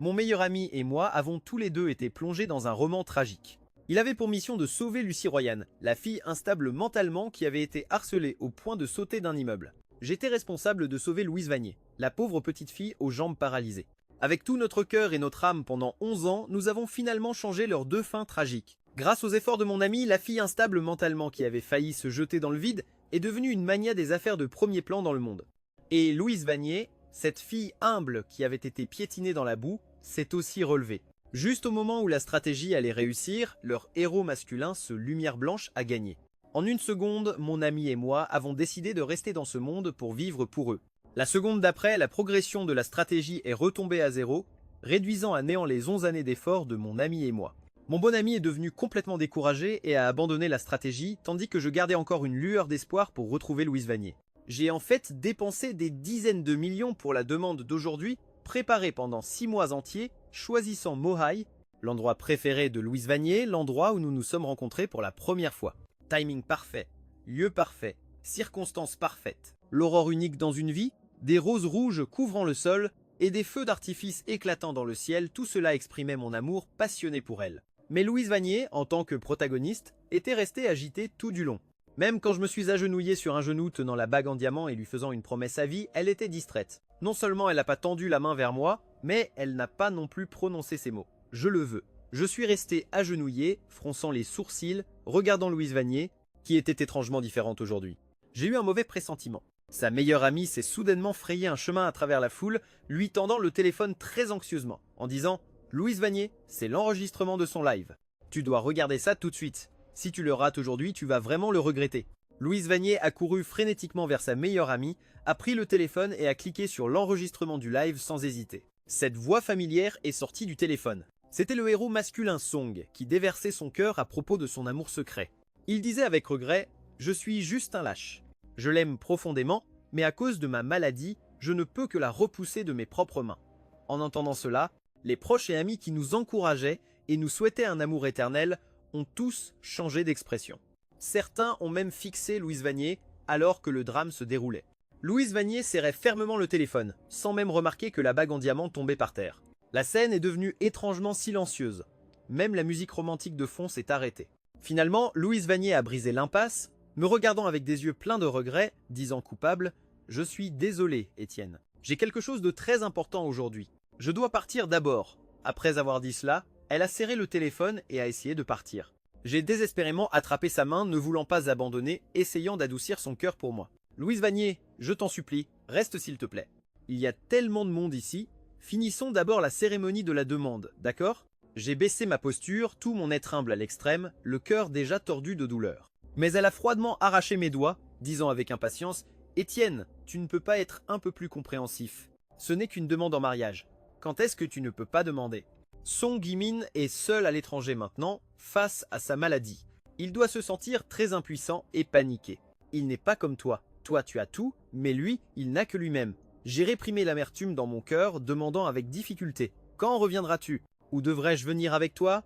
Mon meilleur ami et moi avons tous les deux été plongés dans un roman tragique. Il avait pour mission de sauver Lucie Royan, la fille instable mentalement qui avait été harcelée au point de sauter d'un immeuble. J'étais responsable de sauver Louise Vanier, la pauvre petite fille aux jambes paralysées. Avec tout notre cœur et notre âme pendant 11 ans, nous avons finalement changé leurs deux fins tragiques. Grâce aux efforts de mon ami, la fille instable mentalement qui avait failli se jeter dans le vide est devenue une mania des affaires de premier plan dans le monde. Et Louise Vanier, cette fille humble qui avait été piétinée dans la boue, s'est aussi relevée. Juste au moment où la stratégie allait réussir, leur héros masculin, ce lumière blanche, a gagné. En une seconde, mon ami et moi avons décidé de rester dans ce monde pour vivre pour eux. La seconde d'après, la progression de la stratégie est retombée à zéro, réduisant à néant les 11 années d'efforts de mon ami et moi. Mon bon ami est devenu complètement découragé et a abandonné la stratégie, tandis que je gardais encore une lueur d'espoir pour retrouver Louise Vanier. J'ai en fait dépensé des dizaines de millions pour la demande d'aujourd'hui, préparée pendant 6 mois entiers, choisissant Mohaï, l'endroit préféré de Louise Vanier, l'endroit où nous nous sommes rencontrés pour la première fois. Timing parfait, lieu parfait, circonstances parfaites, l'aurore unique dans une vie, des roses rouges couvrant le sol et des feux d'artifice éclatant dans le ciel, tout cela exprimait mon amour passionné pour elle. Mais Louise Vanier, en tant que protagoniste, était restée agitée tout du long. Même quand je me suis agenouillé sur un genou tenant la bague en diamant et lui faisant une promesse à vie, elle était distraite. Non seulement elle n'a pas tendu la main vers moi, mais elle n'a pas non plus prononcé ces mots. Je le veux. Je suis resté agenouillé, fronçant les sourcils, regardant Louise Vanier, qui était étrangement différente aujourd'hui. J'ai eu un mauvais pressentiment. Sa meilleure amie s'est soudainement frayé un chemin à travers la foule, lui tendant le téléphone très anxieusement, en disant « Louise Vanier, c'est l'enregistrement de son live. Tu dois regarder ça tout de suite. Si tu le rates aujourd'hui, tu vas vraiment le regretter. » Louise Vanier a couru frénétiquement vers sa meilleure amie, a pris le téléphone et a cliqué sur l'enregistrement du live sans hésiter. Cette voix familière est sortie du téléphone. C'était le héros masculin Song qui déversait son cœur à propos de son amour secret. Il disait avec regret « Je suis juste un lâche. Je l'aime profondément, mais à cause de ma maladie, je ne peux que la repousser de mes propres mains. » En entendant cela, les proches et amis qui nous encourageaient et nous souhaitaient un amour éternel ont tous changé d'expression. Certains ont même fixé Louise Vanier alors que le drame se déroulait. Louise Vanier serrait fermement le téléphone, sans même remarquer que la bague en diamant tombait par terre. La scène est devenue étrangement silencieuse. Même la musique romantique de fond s'est arrêtée. Finalement, Louise Vanier a brisé l'impasse, me regardant avec des yeux pleins de regrets, disant coupable « Je suis désolé, Étienne. J'ai quelque chose de très important aujourd'hui. Je dois partir d'abord. » Après avoir dit cela, elle a serré le téléphone et a essayé de partir. J'ai désespérément attrapé sa main, ne voulant pas abandonner, essayant d'adoucir son cœur pour moi. « Louise Vanier, je t'en supplie, reste s'il te plaît. Il y a tellement de monde ici. Finissons d'abord la cérémonie de la demande, d'accord ?» J'ai baissé ma posture, tout mon être humble à l'extrême, le cœur déjà tordu de douleur. Mais elle a froidement arraché mes doigts, disant avec impatience « Étienne, tu ne peux pas être un peu plus compréhensif. Ce n'est qu'une demande en mariage. Quand est-ce que tu ne peux pas demander ?» Song Yimin est seul à l'étranger maintenant, face à sa maladie. Il doit se sentir très impuissant et paniqué. Il n'est pas comme toi. Toi, tu as tout, mais lui, il n'a que lui-même. J'ai réprimé l'amertume dans mon cœur, demandant avec difficulté « Quand reviendras-tu ? Ou devrais-je venir avec toi ?»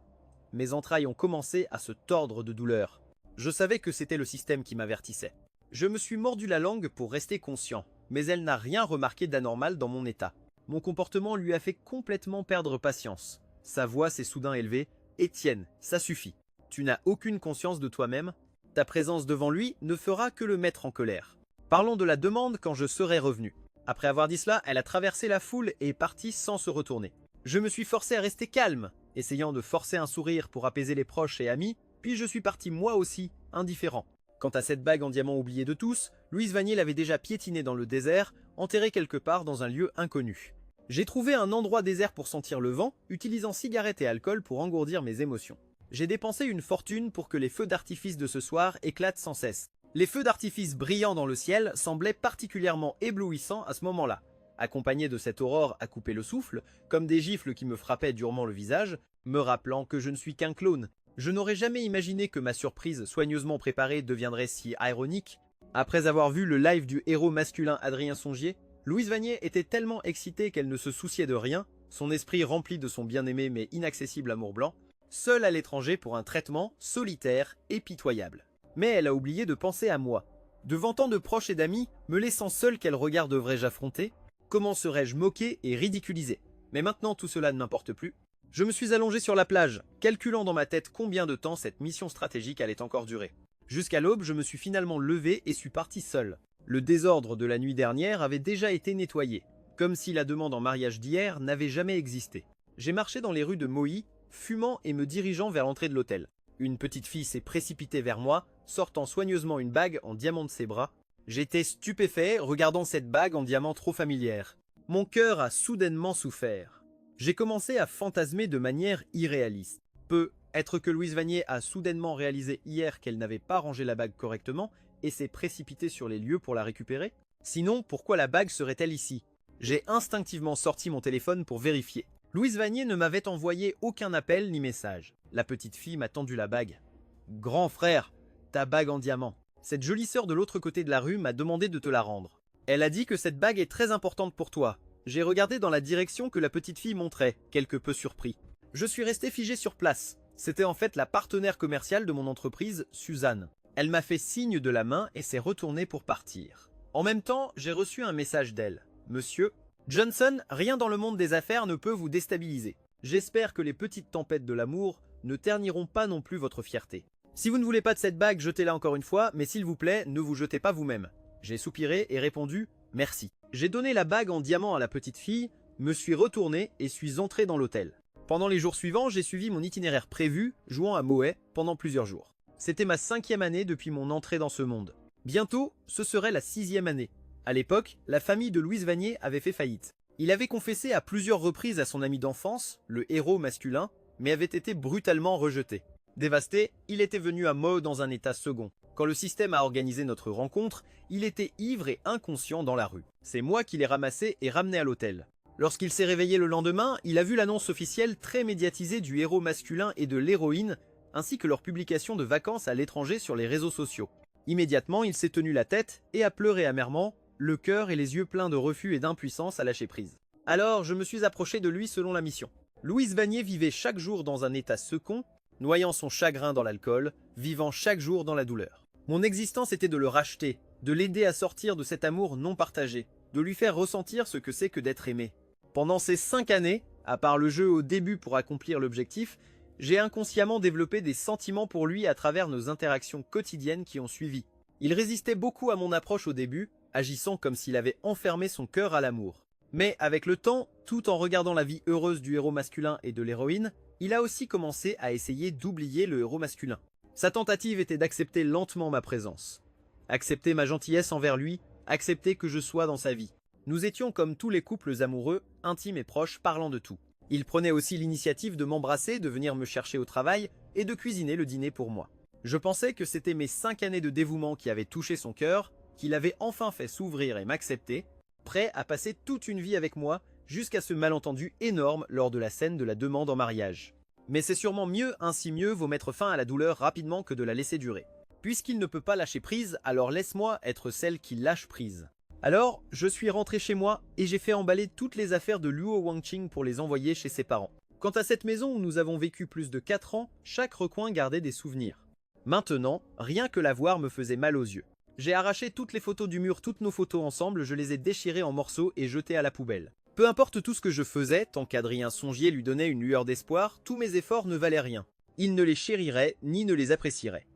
Mes entrailles ont commencé à se tordre de douleur. Je savais que c'était le système qui m'avertissait. Je me suis mordu la langue pour rester conscient, mais elle n'a rien remarqué d'anormal dans mon état. Mon comportement lui a fait complètement perdre patience. Sa voix s'est soudain élevée. « Étienne, ça suffit. Tu n'as aucune conscience de toi-même. Ta présence devant lui ne fera que le mettre en colère. Parlons de la demande quand je serai revenu. » Après avoir dit cela, elle a traversé la foule et est partie sans se retourner. Je me suis forcé à rester calme, essayant de forcer un sourire pour apaiser les proches et amis, puis je suis parti moi aussi, indifférent. Quant à cette bague en diamant oubliée de tous, Louise Vanier l'avait déjà piétinée dans le désert, enterrée quelque part dans un lieu inconnu. J'ai trouvé un endroit désert pour sentir le vent, utilisant cigarettes et alcool pour engourdir mes émotions. J'ai dépensé une fortune pour que les feux d'artifice de ce soir éclatent sans cesse. Les feux d'artifice brillants dans le ciel semblaient particulièrement éblouissants à ce moment-là. Accompagnés de cette aurore à couper le souffle, comme des gifles qui me frappaient durement le visage, me rappelant que je ne suis qu'un clone. Je n'aurais jamais imaginé que ma surprise soigneusement préparée deviendrait si ironique. Après avoir vu le live du héros masculin Adrien Songier, Louise Vanier était tellement excitée qu'elle ne se souciait de rien, son esprit rempli de son bien-aimé mais inaccessible amour blanc, seule à l'étranger pour un traitement solitaire et pitoyable. Mais elle a oublié de penser à moi. Devant tant de proches et d'amis, me laissant seul, quel regard devrais-je affronter? Comment serais-je moqué et ridiculisé? Mais maintenant tout cela ne m'importe plus. Je me suis allongé sur la plage, calculant dans ma tête combien de temps cette mission stratégique allait encore durer. Jusqu'à l'aube, je me suis finalement levé et suis parti seul. Le désordre de la nuit dernière avait déjà été nettoyé, comme si la demande en mariage d'hier n'avait jamais existé. J'ai marché dans les rues de Mohi, fumant et me dirigeant vers l'entrée de l'hôtel. Une petite fille s'est précipitée vers moi, sortant soigneusement une bague en diamant de ses bras. J'étais stupéfait, regardant cette bague en diamant trop familière. Mon cœur a soudainement souffert. J'ai commencé à fantasmer de manière irréaliste. Peut être que Louise Vanier a soudainement réalisé hier qu'elle n'avait pas rangé la bague correctement et s'est précipitée sur les lieux pour la récupérer? Sinon, pourquoi la bague serait-elle ici? J'ai instinctivement sorti mon téléphone pour vérifier. Louise Vanier ne m'avait envoyé aucun appel ni message. La petite fille m'a tendu la bague. « Grand frère, ta bague en diamant. Cette jolie sœur de l'autre côté de la rue m'a demandé de te la rendre. Elle a dit que cette bague est très importante pour toi. » J'ai regardé dans la direction que la petite fille montrait, quelque peu surpris. Je suis resté figé sur place. C'était en fait la partenaire commerciale de mon entreprise, Suzanne. Elle m'a fait signe de la main et s'est retournée pour partir. En même temps, j'ai reçu un message d'elle. « Monsieur Johnson, rien dans le monde des affaires ne peut vous déstabiliser. J'espère que les petites tempêtes de l'amour ne terniront pas non plus votre fierté. Si vous ne voulez pas de cette bague, jetez-la encore une fois, mais s'il vous plaît, ne vous jetez pas vous-même. » J'ai soupiré et répondu « Merci ». J'ai donné la bague en diamant à la petite fille, me suis retourné et suis entré dans l'hôtel. Pendant les jours suivants, j'ai suivi mon itinéraire prévu, jouant à Mohe pendant plusieurs jours. C'était ma 5e année depuis mon entrée dans ce monde. Bientôt, ce serait la 6e année. À l'époque, la famille de Louise Vanier avait fait faillite. Il avait confessé à plusieurs reprises à son ami d'enfance, le héros masculin, mais avait été brutalement rejeté. Dévasté, il était venu à Mohe dans un état second. Quand le système a organisé notre rencontre, il était ivre et inconscient dans la rue. C'est moi qui l'ai ramassé et ramené à l'hôtel. Lorsqu'il s'est réveillé le lendemain, il a vu l'annonce officielle très médiatisée du héros masculin et de l'héroïne, ainsi que leur publication de vacances à l'étranger sur les réseaux sociaux. Immédiatement, il s'est tenu la tête et a pleuré amèrement, le cœur et les yeux pleins de refus et d'impuissance à lâcher prise. Alors, je me suis approché de lui selon la mission. Louise Vanier vivait chaque jour dans un état second, noyant son chagrin dans l'alcool, vivant chaque jour dans la douleur. Mon existence était de le racheter, de l'aider à sortir de cet amour non partagé, de lui faire ressentir ce que c'est que d'être aimé. Pendant ces 5 années, à part le jeu au début pour accomplir l'objectif, j'ai inconsciemment développé des sentiments pour lui à travers nos interactions quotidiennes qui ont suivi. Il résistait beaucoup à mon approche au début, agissant comme s'il avait enfermé son cœur à l'amour. Mais avec le temps, tout en regardant la vie heureuse du héros masculin et de l'héroïne, il a aussi commencé à essayer d'oublier le héros masculin. Sa tentative était d'accepter lentement ma présence. Accepter ma gentillesse envers lui, accepter que je sois dans sa vie. Nous étions comme tous les couples amoureux, intimes et proches, parlant de tout. Il prenait aussi l'initiative de m'embrasser, de venir me chercher au travail et de cuisiner le dîner pour moi. Je pensais que c'était mes 5 années de dévouement qui avaient touché son cœur, qu'il avait enfin fait s'ouvrir et m'accepter, prêt à passer toute une vie avec moi, jusqu'à ce malentendu énorme lors de la scène de la demande en mariage. Mais c'est sûrement mieux, ainsi mieux vaut mettre fin à la douleur rapidement que de la laisser durer. Puisqu'il ne peut pas lâcher prise, alors laisse-moi être celle qui lâche prise. Alors, je suis rentré chez moi et j'ai fait emballer toutes les affaires de Luo Wangqing pour les envoyer chez ses parents. Quant à cette maison où nous avons vécu plus de 4 ans, chaque recoin gardait des souvenirs. Maintenant, rien que la voir me faisait mal aux yeux. J'ai arraché toutes les photos du mur, toutes nos photos ensemble, je les ai déchirées en morceaux et jetées à la poubelle. Peu importe tout ce que je faisais, tant qu'Adrien Songier lui donnait une lueur d'espoir, tous mes efforts ne valaient rien. Il ne les chérirait ni ne les apprécierait.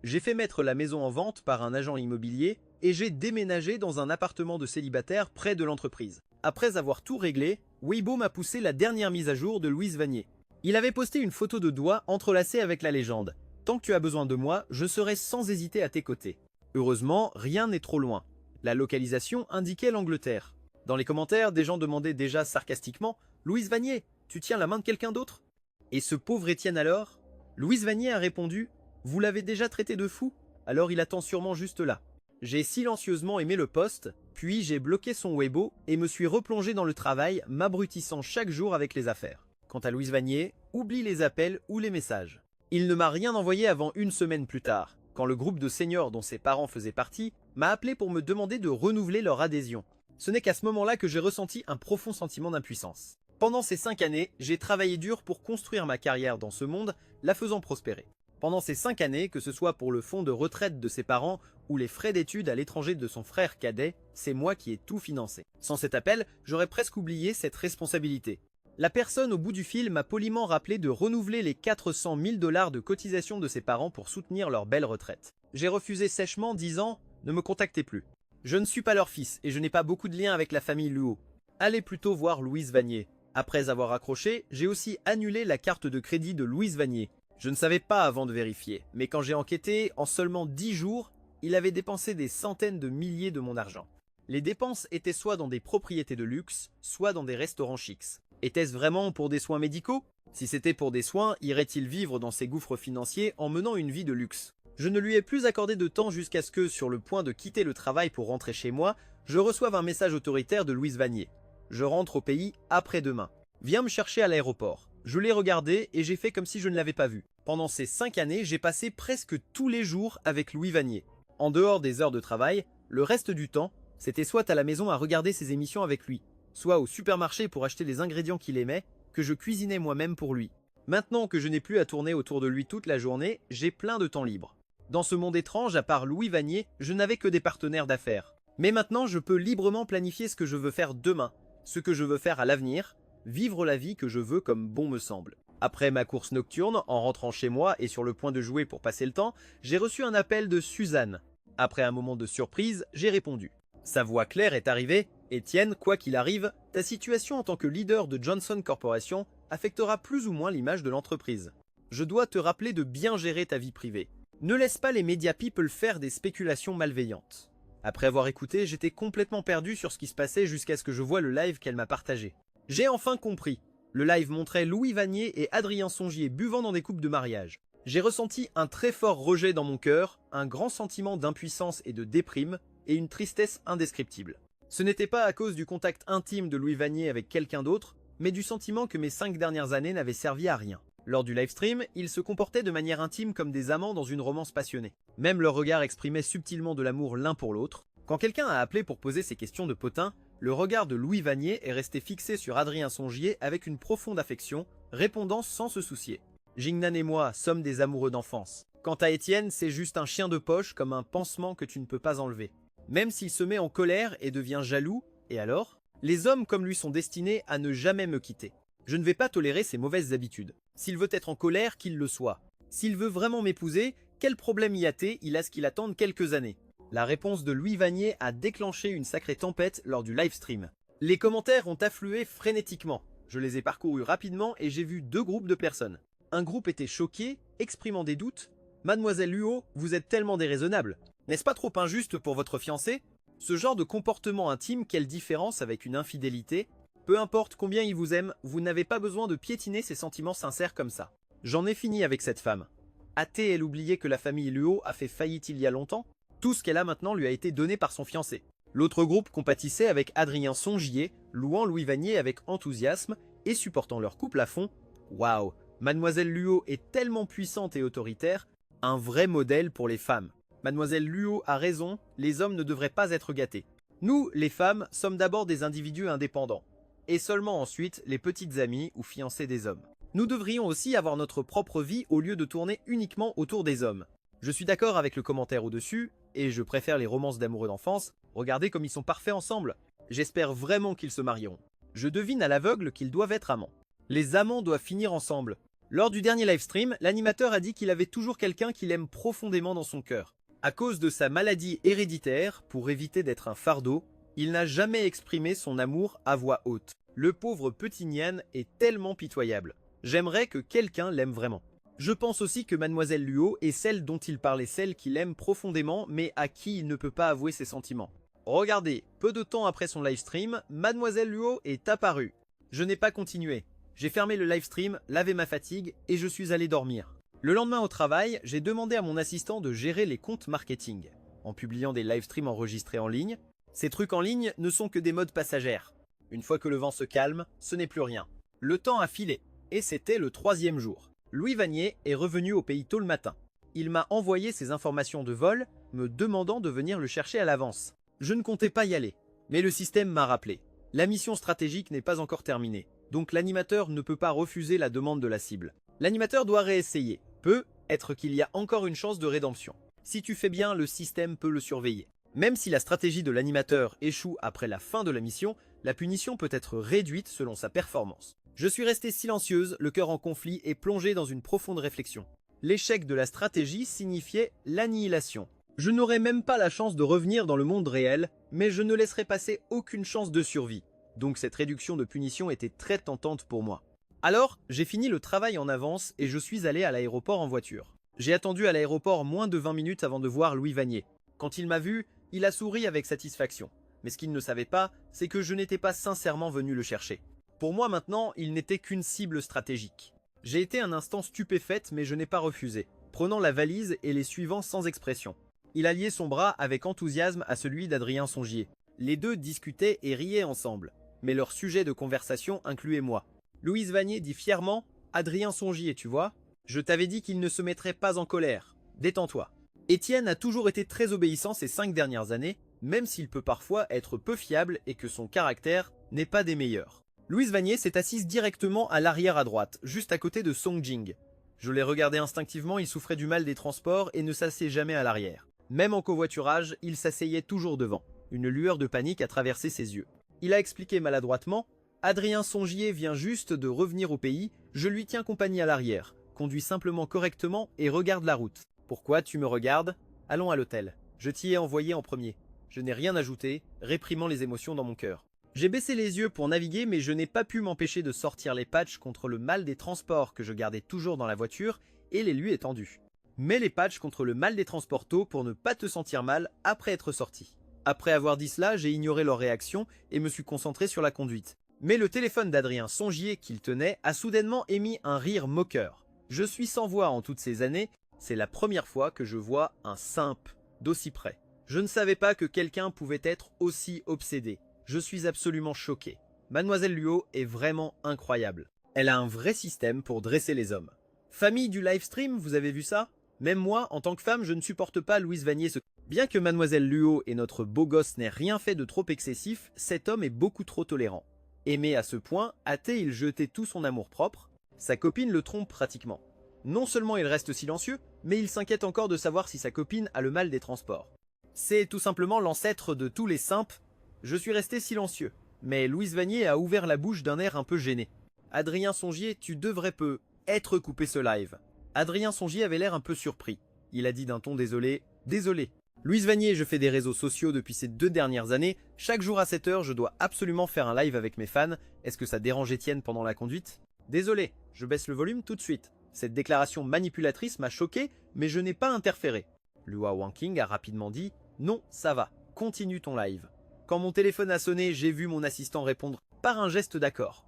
J'ai fait mettre la maison en vente par un agent immobilier et j'ai déménagé dans un appartement de célibataire près de l'entreprise. Après avoir tout réglé, Weibo m'a poussé la dernière mise à jour de Louise Vanier. Il avait posté une photo de doigt entrelacée avec la légende « Tant que tu as besoin de moi, je serai sans hésiter à tes côtés ». Heureusement, rien n'est trop loin. La localisation indiquait l'Angleterre. Dans les commentaires, des gens demandaient déjà sarcastiquement « Louise Vanier, tu tiens la main de quelqu'un d'autre ?» Et ce pauvre Étienne alors? Louise Vanier a répondu « Vous l'avez déjà traité de fou? Alors il attend sûrement juste là. » J'ai silencieusement aimé le post, puis j'ai bloqué son Weibo et me suis replongé dans le travail, m'abrutissant chaque jour avec les affaires. Quant à Louise Vanier, oublie les appels ou les messages. Il ne m'a rien envoyé avant une semaine plus tard, quand le groupe de seniors dont ses parents faisaient partie m'a appelé pour me demander de renouveler leur adhésion. Ce n'est qu'à ce moment-là que j'ai ressenti un profond sentiment d'impuissance. Pendant ces 5 années, j'ai travaillé dur pour construire ma carrière dans ce monde, la faisant prospérer. Pendant ces 5 années, que ce soit pour le fonds de retraite de ses parents ou les frais d'études à l'étranger de son frère cadet, c'est moi qui ai tout financé. Sans cet appel, j'aurais presque oublié cette responsabilité. La personne au bout du fil m'a poliment rappelé de renouveler les 400 000 $ de cotisation de ses parents pour soutenir leur belle retraite. J'ai refusé sèchement, disant « Ne me contactez plus. Je ne suis pas leur fils et je n'ai pas beaucoup de liens avec la famille Luo. Allez plutôt voir Louise Vanier. » Après avoir accroché, j'ai aussi annulé la carte de crédit de Louise Vanier. Je ne savais pas avant de vérifier, mais quand j'ai enquêté, en seulement 10 jours, il avait dépensé des centaines de milliers de mon argent. Les dépenses étaient soit dans des propriétés de luxe, soit dans des restaurants chics. Était-ce vraiment pour des soins médicaux? Si c'était pour des soins, irait-il vivre dans ses gouffres financiers en menant une vie de luxe? Je ne lui ai plus accordé de temps jusqu'à ce que, sur le point de quitter le travail pour rentrer chez moi, je reçoive un message autoritaire de Louise Vanier. Je rentre au pays après-demain. Viens me chercher à l'aéroport. Je l'ai regardé et j'ai fait comme si je ne l'avais pas vu. Pendant ces 5 années, j'ai passé presque tous les jours avec Louis Vanier. En dehors des heures de travail, le reste du temps, c'était soit à la maison à regarder ses émissions avec lui, soit au supermarché pour acheter les ingrédients qu'il aimait, que je cuisinais moi-même pour lui. Maintenant que je n'ai plus à tourner autour de lui toute la journée, j'ai plein de temps libre. Dans ce monde étrange, à part Louis Vanier, je n'avais que des partenaires d'affaires. Mais maintenant, je peux librement planifier ce que je veux faire demain, ce que je veux faire à l'avenir, vivre la vie que je veux comme bon me semble. Après ma course nocturne, en rentrant chez moi et sur le point de jouer pour passer le temps, j'ai reçu un appel de Suzanne. Après un moment de surprise, j'ai répondu. Sa voix claire est arrivée. « Étienne, quoi qu'il arrive, ta situation en tant que leader de Johnson Corporation affectera plus ou moins l'image de l'entreprise. Je dois te rappeler de bien gérer ta vie privée. Ne laisse pas les media people faire des spéculations malveillantes. » Après avoir écouté, j'étais complètement perdu sur ce qui se passait jusqu'à ce que je voie le live qu'elle m'a partagé. J'ai enfin compris. Le live montrait Louis Vanier et Adrien Songier buvant dans des coupes de mariage. J'ai ressenti un très fort rejet dans mon cœur, un grand sentiment d'impuissance et de déprime, et une tristesse indescriptible. Ce n'était pas à cause du contact intime de Louis Vanier avec quelqu'un d'autre, mais du sentiment que mes 5 dernières années n'avaient servi à rien. Lors du livestream, ils se comportaient de manière intime comme des amants dans une romance passionnée. Même leur regard exprimait subtilement de l'amour l'un pour l'autre. Quand quelqu'un a appelé pour poser ses questions de potin, le regard de Louis Vanier est resté fixé sur Adrien Songier avec une profonde affection, répondant sans se soucier. Jingnan et moi sommes des amoureux d'enfance. Quant à Étienne, c'est juste un chien de poche comme un pansement que tu ne peux pas enlever. Même s'il se met en colère et devient jaloux, et alors? Les hommes comme lui sont destinés à ne jamais me quitter. Je ne vais pas tolérer ses mauvaises habitudes. S'il veut être en colère, qu'il le soit. S'il veut vraiment m'épouser, quel problème y a-t-il? Il a ce qu'il attend quelques années. La réponse de Louis Vanier a déclenché une sacrée tempête lors du livestream. Les commentaires ont afflué frénétiquement. Je les ai parcourus rapidement et j'ai vu 2 groupes de personnes. Un groupe était choqué, exprimant des doutes. « Mademoiselle Luo, vous êtes tellement déraisonnable. N'est-ce pas trop injuste pour votre fiancé? Ce genre de comportement intime, quelle différence avec une infidélité? Peu importe combien il vous aime, vous n'avez pas besoin de piétiner ses sentiments sincères comme ça. J'en ai fini avec cette femme. A-t-elle oublié que la famille Luo a fait faillite il y a longtemps? Tout ce qu'elle a maintenant lui a été donné par son fiancé. » L'autre groupe compatissait avec Adrien Songier, louant Louis Vanier avec enthousiasme et supportant leur couple à fond. Waouh, Mademoiselle Luo est tellement puissante et autoritaire, un vrai modèle pour les femmes. Mademoiselle Luo a raison, les hommes ne devraient pas être gâtés. Nous, les femmes, sommes d'abord des individus indépendants, et seulement ensuite les petites amies ou fiancées des hommes. Nous devrions aussi avoir notre propre vie au lieu de tourner uniquement autour des hommes. Je suis d'accord avec le commentaire au-dessus, et je préfère les romances d'amoureux d'enfance. Regardez comme ils sont parfaits ensemble. J'espère vraiment qu'ils se marieront. Je devine à l'aveugle qu'ils doivent être amants. Les amants doivent finir ensemble. Lors du dernier livestream, l'animateur a dit qu'il avait toujours quelqu'un qu'il aime profondément dans son cœur. À cause de sa maladie héréditaire, pour éviter d'être un fardeau, il n'a jamais exprimé son amour à voix haute. Le pauvre petit Nian est tellement pitoyable. J'aimerais que quelqu'un l'aime vraiment. Je pense aussi que Mademoiselle Luo est celle dont il parlait, celle qu'il aime profondément mais à qui il ne peut pas avouer ses sentiments. Regardez, peu de temps après son livestream, Mademoiselle Luo est apparue. Je n'ai pas continué. J'ai fermé le livestream, lavé ma fatigue et je suis allé dormir. Le lendemain au travail, j'ai demandé à mon assistant de gérer les comptes marketing. En publiant des livestreams enregistrés en ligne, ces trucs en ligne ne sont que des modes passagères. Une fois que le vent se calme, ce n'est plus rien. Le temps a filé, et c'était le 3e jour. Louis Vanier est revenu au pays tôt le matin. Il m'a envoyé ses informations de vol, me demandant de venir le chercher à l'avance. Je ne comptais pas y aller, mais le système m'a rappelé. La mission stratégique n'est pas encore terminée, donc l'animateur ne peut pas refuser la demande de la cible. L'animateur doit réessayer. Peut être qu'il y a encore une chance de rédemption. Si tu fais bien, le système peut le surveiller. Même si la stratégie de l'animateur échoue après la fin de la mission, la punition peut être réduite selon sa performance. Je suis restée silencieuse, le cœur en conflit et plongée dans une profonde réflexion. L'échec de la stratégie signifiait l'annihilation. Je n'aurais même pas la chance de revenir dans le monde réel, mais je ne laisserai passer aucune chance de survie. Donc cette réduction de punition était très tentante pour moi. Alors, j'ai fini le travail en avance et je suis allé à l'aéroport en voiture. J'ai attendu à l'aéroport moins de 20 minutes avant de voir Louis Vanier. Quand il m'a vu, il a souri avec satisfaction. Mais ce qu'il ne savait pas, c'est que je n'étais pas sincèrement venu le chercher. Pour moi maintenant, il n'était qu'une cible stratégique. J'ai été un instant stupéfaite mais je n'ai pas refusé, prenant la valise et les suivant sans expression. Il alliait son bras avec enthousiasme à celui d'Adrien Songier. Les deux discutaient et riaient ensemble, mais leur sujet de conversation incluait moi. Louise Vanier dit fièrement « Adrien Songier, tu vois ? Je t'avais dit qu'il ne se mettrait pas en colère. Détends-toi. » Étienne a toujours été très obéissant ces 5 dernières années, même s'il peut parfois être peu fiable et que son caractère n'est pas des meilleurs. Louise Vanier s'est assise directement à l'arrière à droite, juste à côté de Song Jing. Je l'ai regardé instinctivement, il souffrait du mal des transports et ne s'asseyait jamais à l'arrière. Même en covoiturage, il s'asseyait toujours devant. Une lueur de panique a traversé ses yeux. Il a expliqué maladroitement « Adrien Songier vient juste de revenir au pays, je lui tiens compagnie à l'arrière. Conduis simplement correctement et regarde la route. Pourquoi tu me regardes? Allons à l'hôtel. Je t'y ai envoyé en premier. Je n'ai rien ajouté, réprimant les émotions dans mon cœur. J'ai baissé les yeux pour naviguer, mais je n'ai pas pu m'empêcher de sortir les patchs contre le mal des transports que je gardais toujours dans la voiture et les lui ai tendus. Mets les patchs contre le mal des transports tôt pour ne pas te sentir mal après être sorti. Après avoir dit cela, j'ai ignoré leur réaction et me suis concentré sur la conduite. Mais le téléphone d'Adrien Songier qu'il tenait a soudainement émis un rire moqueur. Je suis sans voix en toutes ces années, c'est la première fois que je vois un simp d'aussi près. Je ne savais pas que quelqu'un pouvait être aussi obsédé. Je suis absolument choqué. Mademoiselle Luo est vraiment incroyable. Elle a un vrai système pour dresser les hommes. Famille du livestream, vous avez vu ça? Même moi, en tant que femme, je ne supporte pas Louise Vanier. Bien que Mademoiselle Luo et notre beau gosse n'aient rien fait de trop excessif, cet homme est beaucoup trop tolérant. Aimé à ce point, hâté, il jetait tout son amour-propre. Sa copine le trompe pratiquement. Non seulement il reste silencieux, mais il s'inquiète encore de savoir si sa copine a le mal des transports. C'est tout simplement l'ancêtre de tous les simps. Je suis resté silencieux, mais Louise Vanier a ouvert la bouche d'un air un peu gêné. Adrien Songier, tu devrais être coupé ce live. Adrien Songier avait l'air un peu surpris. Il a dit d'un ton désolé, « Désolé. Louise Vanier, je fais des réseaux sociaux depuis ces 2 dernières années. Chaque jour à 7 h, je dois absolument faire un live avec mes fans. Est-ce que ça dérange Étienne pendant la conduite? Désolé, je baisse le volume tout de suite. Cette déclaration manipulatrice m'a choqué, mais je n'ai pas interféré. » Lua Wangking a rapidement dit « Non, ça va, continue ton live. » Quand mon téléphone a sonné, j'ai vu mon assistant répondre par un geste d'accord.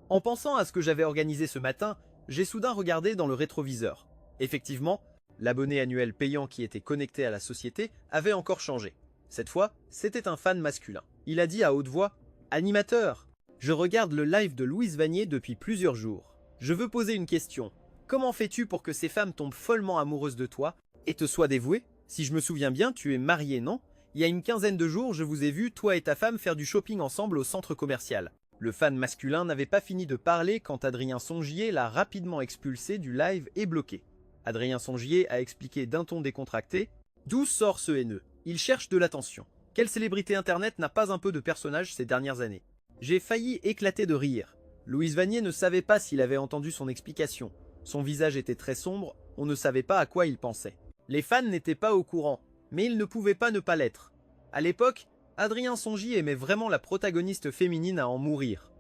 En pensant à ce que j'avais organisé ce matin, j'ai soudain regardé dans le rétroviseur. Effectivement, l'abonné annuel payant qui était connecté à la société avait encore changé. Cette fois, c'était un fan masculin. Il a dit à haute voix « Animateur, je regarde le live de Louise Vanier depuis plusieurs jours. Je veux poser une question. Comment fais-tu pour que ces femmes tombent follement amoureuses de toi et te soient dévouées? Si je me souviens bien, tu es marié, non? Il y a une quinzaine de jours, je vous ai vu, toi et ta femme, faire du shopping ensemble au centre commercial. » Le fan masculin n'avait pas fini de parler quand Adrien Songier l'a rapidement expulsé du live et bloqué. Adrien Songier a expliqué d'un ton décontracté « D'où sort ce haineux? Il cherche de l'attention. Quelle célébrité internet n'a pas un peu de personnage ces dernières années ?» J'ai failli éclater de rire. Louise Vanier ne savait pas s'il avait entendu son explication. Son visage était très sombre, on ne savait pas à quoi il pensait. Les fans n'étaient pas au courant, mais ils ne pouvaient pas ne pas l'être. À l'époque, Adrien Songier aimait vraiment la protagoniste féminine à en mourir.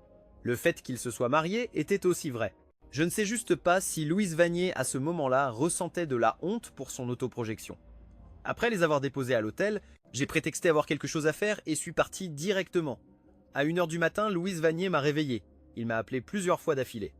Le fait qu'il se soit marié était aussi vrai. Je ne sais juste pas si Louise Vanier à ce moment-là ressentait de la honte pour son autoprojection. Après les avoir déposés à l'hôtel, j'ai prétexté avoir quelque chose à faire et suis parti directement. À 1 h du matin, Louise Vanier m'a réveillé. Il m'a appelé plusieurs fois d'affilée.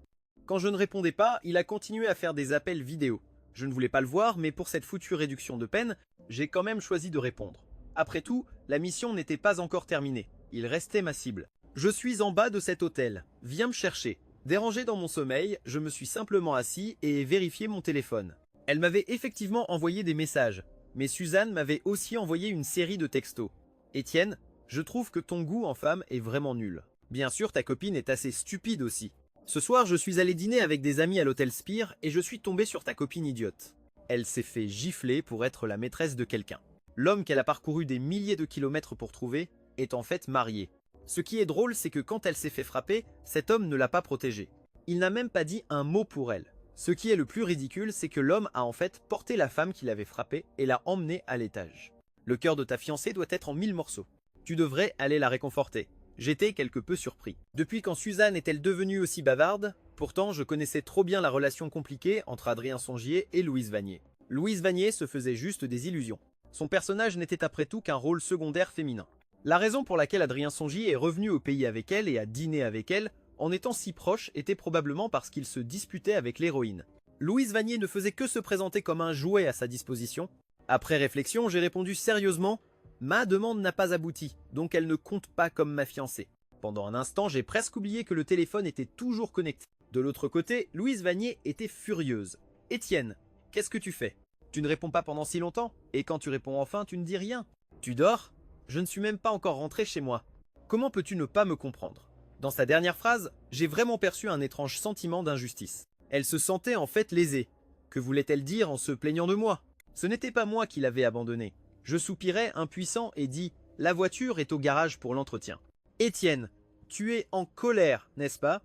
Quand je ne répondais pas, il a continué à faire des appels vidéo. Je ne voulais pas le voir, mais pour cette foutue réduction de peine, j'ai quand même choisi de répondre. Après tout, la mission n'était pas encore terminée. Il restait ma cible. Je suis en bas de cet hôtel. Viens me chercher. Dérangé dans mon sommeil, je me suis simplement assis et ai vérifié mon téléphone. Elle m'avait effectivement envoyé des messages, mais Suzanne m'avait aussi envoyé une série de textos. Étienne, je trouve que ton goût en femme est vraiment nul. Bien sûr, ta copine est assez stupide aussi. Ce soir, je suis allé dîner avec des amis à l'hôtel Spire et je suis tombé sur ta copine idiote. Elle s'est fait gifler pour être la maîtresse de quelqu'un. L'homme qu'elle a parcouru des milliers de kilomètres pour trouver est en fait marié. Ce qui est drôle, c'est que quand elle s'est fait frapper, cet homme ne l'a pas protégée. Il n'a même pas dit un mot pour elle. Ce qui est le plus ridicule, c'est que l'homme a en fait porté la femme qui l'avait frappée et l'a emmenée à l'étage. Le cœur de ta fiancée doit être en 1000 morceaux. Tu devrais aller la réconforter. J'étais quelque peu surpris. Depuis quand Suzanne est-elle devenue aussi bavarde? Pourtant, je connaissais trop bien la relation compliquée entre Adrien Songier et Louise Vanier. Louise Vanier se faisait juste des illusions. Son personnage n'était après tout qu'un rôle secondaire féminin. La raison pour laquelle Adrien Songier est revenu au pays avec elle et a dîné avec elle, en étant si proche, était probablement parce qu'il se disputait avec l'héroïne. Louise Vanier ne faisait que se présenter comme un jouet à sa disposition. Après réflexion, j'ai répondu sérieusement « Ma demande n'a pas abouti, donc elle ne compte pas comme ma fiancée ». Pendant un instant, j'ai presque oublié que le téléphone était toujours connecté. De l'autre côté, Louise Vanier était furieuse. « Étienne, qu'est-ce que tu fais? Tu ne réponds pas pendant si longtemps, et quand tu réponds enfin, tu ne dis rien. Tu dors? Je ne suis même pas encore rentré chez moi. Comment peux-tu ne pas me comprendre ?» Dans sa dernière phrase, j'ai vraiment perçu un étrange sentiment d'injustice. Elle se sentait en fait lésée. Que voulait-elle dire en se plaignant de moi? Ce n'était pas moi qui l'avais abandonnée. Je soupirai impuissant et dis « La voiture est au garage pour l'entretien. » Étienne, tu es en colère, n'est-ce pas?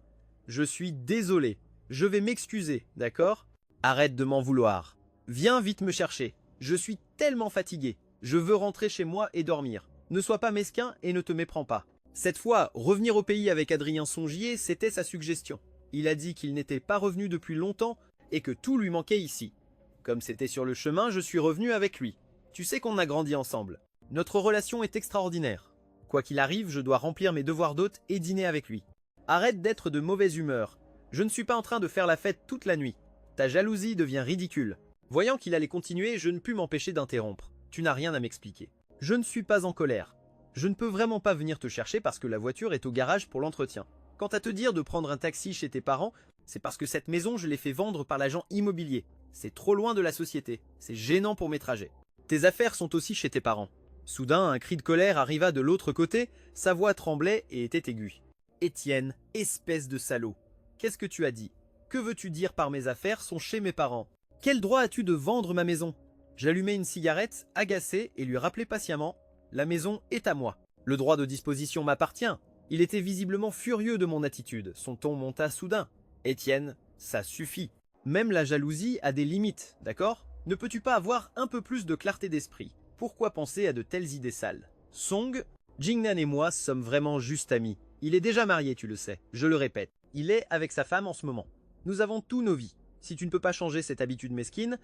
Je suis désolé. Je vais m'excuser, d'accord? Arrête de m'en vouloir. Viens vite me chercher. Je suis tellement fatigué. Je veux rentrer chez moi et dormir. Ne sois pas mesquin et ne te méprends pas. Cette fois, revenir au pays avec Adrien Songier, c'était sa suggestion. Il a dit qu'il n'était pas revenu depuis longtemps et que tout lui manquait ici. Comme c'était sur le chemin, je suis revenu avec lui. Tu sais qu'on a grandi ensemble. Notre relation est extraordinaire. Quoi qu'il arrive, je dois remplir mes devoirs d'hôte et dîner avec lui. Arrête d'être de mauvaise humeur. Je ne suis pas en train de faire la fête toute la nuit. Ta jalousie devient ridicule. Voyant qu'il allait continuer, je ne pus m'empêcher d'interrompre. Tu n'as rien à m'expliquer. Je ne suis pas en colère. Je ne peux vraiment pas venir te chercher parce que la voiture est au garage pour l'entretien. Quant à te dire de prendre un taxi chez tes parents, c'est parce que cette maison je l'ai fait vendre par l'agent immobilier. C'est trop loin de la société. C'est gênant pour mes trajets. Tes affaires sont aussi chez tes parents. Soudain, un cri de colère arriva de l'autre côté, sa voix tremblait et était aiguë. Étienne, espèce de salaud. Qu'est-ce que tu as dit? Que veux-tu dire par mes affaires sont chez mes parents? Quel droit as-tu de vendre ma maison? J'allumai une cigarette, agacé, et lui rappelai patiemment « La maison est à moi. Le droit de disposition m'appartient. » Il était visiblement furieux de mon attitude. Son ton monta soudain. « Étienne, ça suffit. Même la jalousie a des limites, d'accord? Ne peux-tu pas avoir un peu plus de clarté d'esprit? Pourquoi penser à de telles idées sales? Song, Jingnan et moi sommes vraiment juste amis. Il est déjà marié, tu le sais. Je le répète. Il est avec sa femme en ce moment. Nous avons tous nos vies. Si tu ne peux pas changer cette habitude mesquine,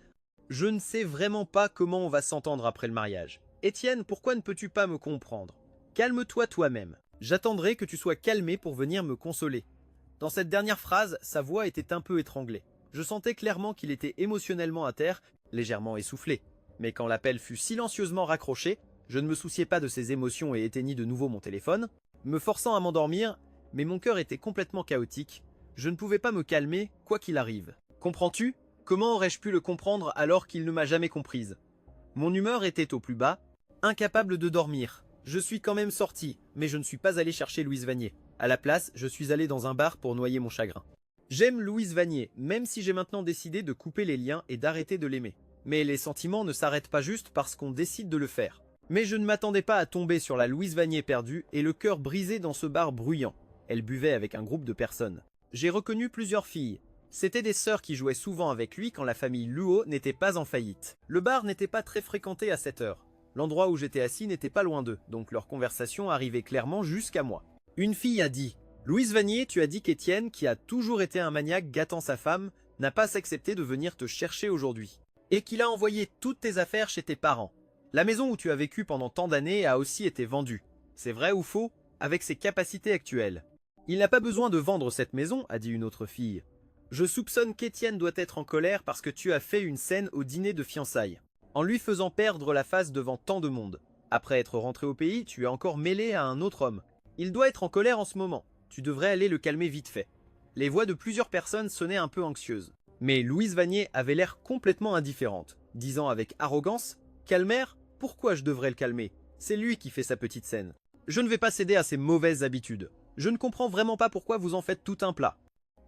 je ne sais vraiment pas comment on va s'entendre après le mariage. Étienne, pourquoi ne peux-tu pas me comprendre? Calme-toi toi-même. J'attendrai que tu sois calmé pour venir me consoler. Dans cette dernière phrase, sa voix était un peu étranglée. Je sentais clairement qu'il était émotionnellement à terre, légèrement essoufflé. Mais quand l'appel fut silencieusement raccroché, je ne me souciais pas de ses émotions et éteignis de nouveau mon téléphone, me forçant à m'endormir, mais mon cœur était complètement chaotique. Je ne pouvais pas me calmer, quoi qu'il arrive. Comprends-tu? Comment aurais-je pu le comprendre alors qu'il ne m'a jamais comprise? Mon humeur était au plus bas, incapable de dormir. Je suis quand même sorti, mais je ne suis pas allé chercher Louise Vanier. À la place, je suis allé dans un bar pour noyer mon chagrin. J'aime Louise Vanier, même si j'ai maintenant décidé de couper les liens et d'arrêter de l'aimer. Mais les sentiments ne s'arrêtent pas juste parce qu'on décide de le faire. Mais je ne m'attendais pas à tomber sur la Louise Vanier perdue et le cœur brisé dans ce bar bruyant. Elle buvait avec un groupe de personnes. J'ai reconnu plusieurs filles. C'étaient des sœurs qui jouaient souvent avec lui quand la famille Luo n'était pas en faillite. Le bar n'était pas très fréquenté à cette heure. L'endroit où j'étais assis n'était pas loin d'eux, donc leur conversation arrivait clairement jusqu'à moi. Une fille a dit « Louise Vanier, tu as dit qu'Étienne, qui a toujours été un maniaque gâtant sa femme, n'a pas accepté de venir te chercher aujourd'hui. Et qu'il a envoyé toutes tes affaires chez tes parents. La maison où tu as vécu pendant tant d'années a aussi été vendue. C'est vrai ou faux? Avec ses capacités actuelles. Il n'a pas besoin de vendre cette maison, a dit une autre fille. Je soupçonne qu'Étienne doit être en colère parce que tu as fait une scène au dîner de fiançailles, en lui faisant perdre la face devant tant de monde. Après être rentré au pays, tu es encore mêlé à un autre homme. Il doit être en colère en ce moment. Tu devrais aller le calmer vite fait. » Les voix de plusieurs personnes sonnaient un peu anxieuses. Mais Louise Vanier avait l'air complètement indifférente, disant avec arrogance « Calmer? Pourquoi je devrais le calmer? C'est lui qui fait sa petite scène. Je ne vais pas céder à ses mauvaises habitudes. Je ne comprends vraiment pas pourquoi vous en faites tout un plat.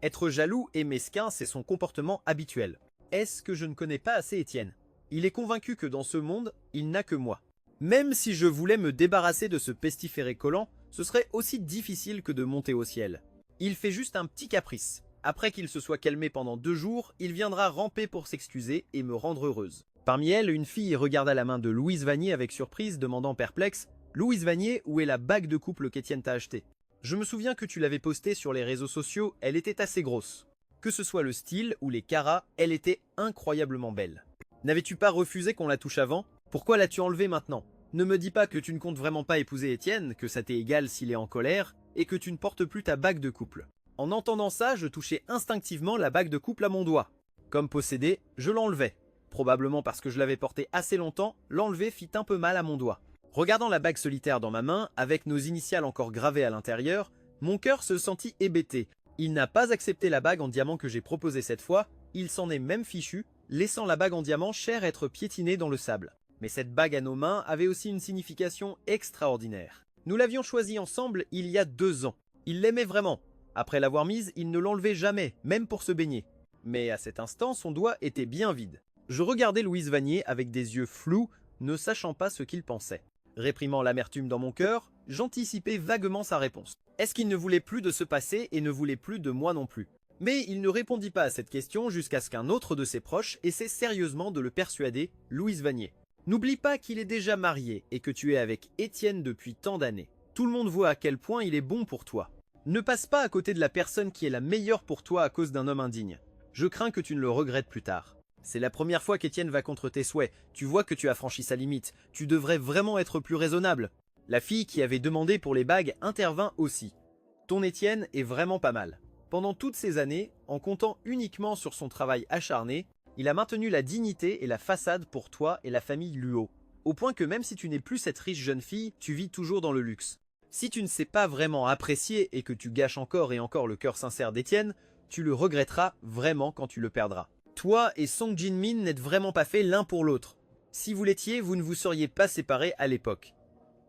Être jaloux et mesquin, c'est son comportement habituel. Est-ce que je ne connais pas assez Étienne? Il est convaincu que dans ce monde, il n'a que moi. Même si je voulais me débarrasser de ce pestiféré collant, ce serait aussi difficile que de monter au ciel. Il fait juste un petit caprice. Après qu'il se soit calmé pendant 2 jours, il viendra ramper pour s'excuser et me rendre heureuse. Parmi elles, une fille regarda la main de Louise Vanier avec surprise, demandant perplexe « Louise Vanier, où est la bague de couple qu'Étienne t'a achetée ?» Je me souviens que tu l'avais postée sur les réseaux sociaux, elle était assez grosse. Que ce soit le style ou les carats, elle était incroyablement belle. N'avais-tu pas refusé qu'on la touche avant? Pourquoi l'as-tu enlevée maintenant? Ne me dis pas que tu ne comptes vraiment pas épouser Étienne, que ça t'est égal s'il est en colère, et que tu ne portes plus ta bague de couple. En entendant ça, je touchais instinctivement la bague de couple à mon doigt. Comme possédé, je l'enlevais. Probablement parce que je l'avais portée assez longtemps, l'enlever fit un peu mal à mon doigt. Regardant la bague solitaire dans ma main, avec nos initiales encore gravées à l'intérieur, mon cœur se sentit hébété. Il n'a pas accepté la bague en diamant que j'ai proposée cette fois, il s'en est même fichu, laissant la bague en diamant chère être piétinée dans le sable. Mais cette bague à nos mains avait aussi une signification extraordinaire. Nous l'avions choisie ensemble il y a 2 ans. Il l'aimait vraiment. Après l'avoir mise, il ne l'enlevait jamais, même pour se baigner. Mais à cet instant, son doigt était bien vide. Je regardais Louise Vanier avec des yeux flous, ne sachant pas ce qu'il pensait. Réprimant l'amertume dans mon cœur, j'anticipais vaguement sa réponse. Est-ce qu'il ne voulait plus de se passer et ne voulait plus de moi non plus? Mais il ne répondit pas à cette question jusqu'à ce qu'un autre de ses proches essaie sérieusement de le persuader, Louise Vanier. N'oublie pas qu'il est déjà marié et que tu es avec Étienne depuis tant d'années. Tout le monde voit à quel point il est bon pour toi. Ne passe pas à côté de la personne qui est la meilleure pour toi à cause d'un homme indigne. Je crains que tu ne le regrettes plus tard. C'est la première fois qu'Étienne va contre tes souhaits. Tu vois que tu as franchi sa limite. Tu devrais vraiment être plus raisonnable. La fille qui avait demandé pour les bagues intervint aussi. Ton Étienne est vraiment pas mal. Pendant toutes ces années, en comptant uniquement sur son travail acharné, il a maintenu la dignité et la façade pour toi et la famille Luo. Au point que même si tu n'es plus cette riche jeune fille, tu vis toujours dans le luxe. Si tu ne sais pas vraiment apprécier et que tu gâches encore et encore le cœur sincère d'Étienne, tu le regretteras vraiment quand tu le perdras. Toi et Song Jin-min n'êtes vraiment pas faits l'un pour l'autre. Si vous l'étiez, vous ne vous seriez pas séparés à l'époque.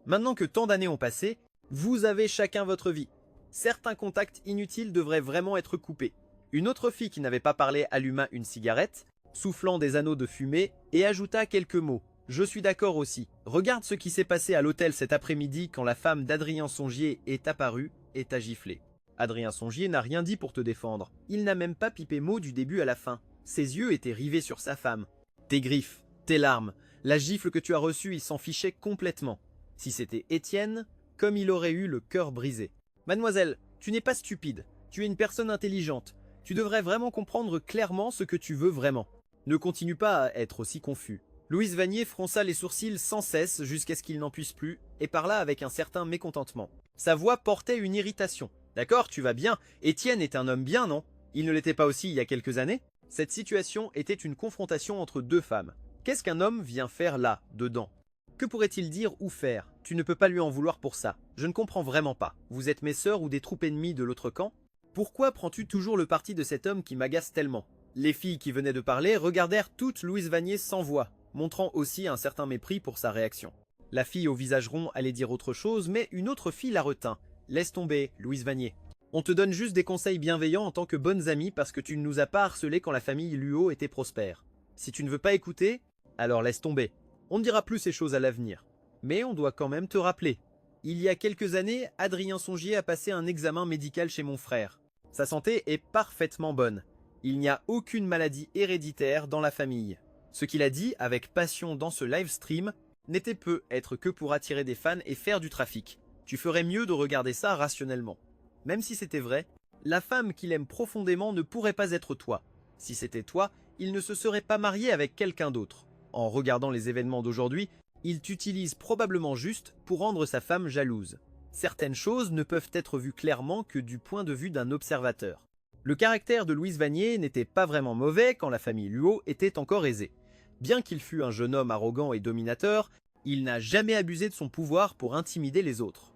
Maintenant que tant d'années ont passé, vous avez chacun votre vie. Certains contacts inutiles devraient vraiment être coupés. Une autre fille qui n'avait pas parlé alluma une cigarette, soufflant des anneaux de fumée, et ajouta quelques mots. Je suis d'accord aussi. Regarde ce qui s'est passé à l'hôtel cet après-midi quand la femme d'Adrien Songier est apparue et t'a giflé. Adrien Songier n'a rien dit pour te défendre. Il n'a même pas pipé mot du début à la fin. Ses yeux étaient rivés sur sa femme. Tes griffes, tes larmes, la gifle que tu as reçue, il s'en fichait complètement. Si c'était Étienne, comme il aurait eu le cœur brisé. Mademoiselle, tu n'es pas stupide. Tu es une personne intelligente. Tu devrais vraiment comprendre clairement ce que tu veux vraiment. Ne continue pas à être aussi confus. Louise Vanier fronça les sourcils sans cesse jusqu'à ce qu'il n'en puisse plus, et parla avec un certain mécontentement. Sa voix portait une irritation. D'accord, tu vas bien. Étienne est un homme bien, non? Il ne l'était pas aussi il y a quelques années? Cette situation était une confrontation entre 2 femmes. Qu'est-ce qu'un homme vient faire là, dedans? Que pourrait-il dire ou faire? Tu ne peux pas lui en vouloir pour ça. Je ne comprends vraiment pas. Vous êtes mes sœurs ou des troupes ennemies de l'autre camp? Pourquoi prends-tu toujours le parti de cet homme qui m'agace tellement? Les filles qui venaient de parler regardèrent toutes Louise Vanier sans voix, montrant aussi un certain mépris pour sa réaction. La fille au visage rond allait dire autre chose, mais une autre fille la retint. Laisse tomber, Louise Vanier. On te donne juste des conseils bienveillants en tant que bonnes amies parce que tu ne nous as pas harcelés quand la famille Luo était prospère. Si tu ne veux pas écouter, alors laisse tomber. On ne dira plus ces choses à l'avenir. Mais on doit quand même te rappeler. Il y a quelques années, Adrien Songier a passé un examen médical chez mon frère. Sa santé est parfaitement bonne. Il n'y a aucune maladie héréditaire dans la famille. Ce qu'il a dit avec passion dans ce live stream n'était peu être que pour attirer des fans et faire du trafic. Tu ferais mieux de regarder ça rationnellement. Même si c'était vrai, la femme qu'il aime profondément ne pourrait pas être toi. Si c'était toi, il ne se serait pas marié avec quelqu'un d'autre. En regardant les événements d'aujourd'hui, il t'utilise probablement juste pour rendre sa femme jalouse. Certaines choses ne peuvent être vues clairement que du point de vue d'un observateur. Le caractère de Louise Vanier n'était pas vraiment mauvais quand la famille Luo était encore aisée. Bien qu'il fût un jeune homme arrogant et dominateur, il n'a jamais abusé de son pouvoir pour intimider les autres.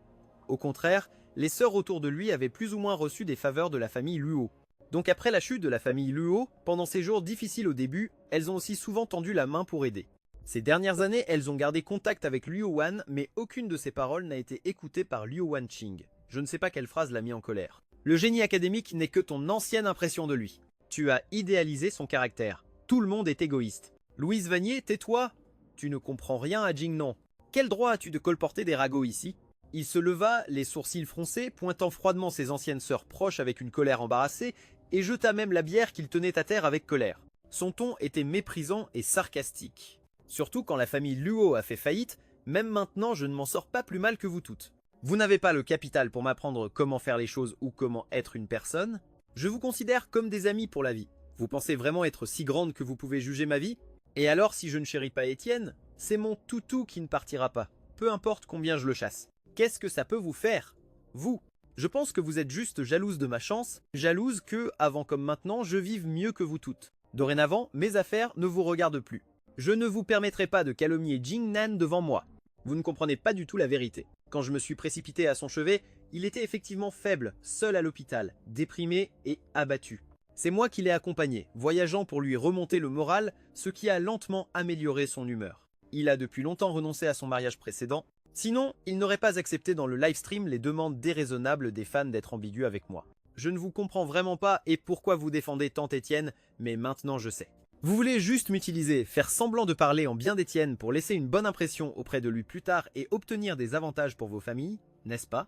Au contraire, les sœurs autour de lui avaient plus ou moins reçu des faveurs de la famille Luo. Donc après la chute de la famille Luo, pendant ces jours difficiles au début, elles ont aussi souvent tendu la main pour aider. Ces dernières années, elles ont gardé contact avec Luo Wan, mais aucune de ses paroles n'a été écoutée par Luo Wan Qing. Je ne sais pas quelle phrase l'a mis en colère. Le génie académique n'est que ton ancienne impression de lui. Tu as idéalisé son caractère. Tout le monde est égoïste. Louise Vanier, tais-toi. Tu ne comprends rien à Jingnon. Quel droit as-tu de colporter des ragots ici? Il se leva, les sourcils froncés, pointant froidement ses anciennes sœurs proches avec une colère embarrassée, et jeta même la bière qu'il tenait à terre avec colère. Son ton était méprisant et sarcastique. Surtout quand la famille Luo a fait faillite, même maintenant je ne m'en sors pas plus mal que vous toutes. Vous n'avez pas le capital pour m'apprendre comment faire les choses ou comment être une personne. Je vous considère comme des amis pour la vie. Vous pensez vraiment être si grande que vous pouvez juger ma vie? Et alors si je ne chéris pas Étienne, c'est mon toutou qui ne partira pas, peu importe combien je le chasse. Qu'est-ce que ça peut vous faire? Vous. Je pense que vous êtes juste jalouse de ma chance, jalouse que, avant comme maintenant, je vive mieux que vous toutes. Dorénavant, mes affaires ne vous regardent plus. Je ne vous permettrai pas de calomnier Jingnan devant moi. Vous ne comprenez pas du tout la vérité. Quand je me suis précipité à son chevet, il était effectivement faible, seul à l'hôpital, déprimé et abattu. C'est moi qui l'ai accompagné, voyageant pour lui remonter le moral, ce qui a lentement amélioré son humeur. Il a depuis longtemps renoncé à son mariage précédent, sinon il n'aurait pas accepté dans le livestream les demandes déraisonnables des fans d'être ambigus avec moi. Je ne vous comprends vraiment pas et pourquoi vous défendez tant Étienne, mais maintenant je sais. Vous voulez juste m'utiliser, faire semblant de parler en bien d'Étienne pour laisser une bonne impression auprès de lui plus tard et obtenir des avantages pour vos familles, n'est-ce pas?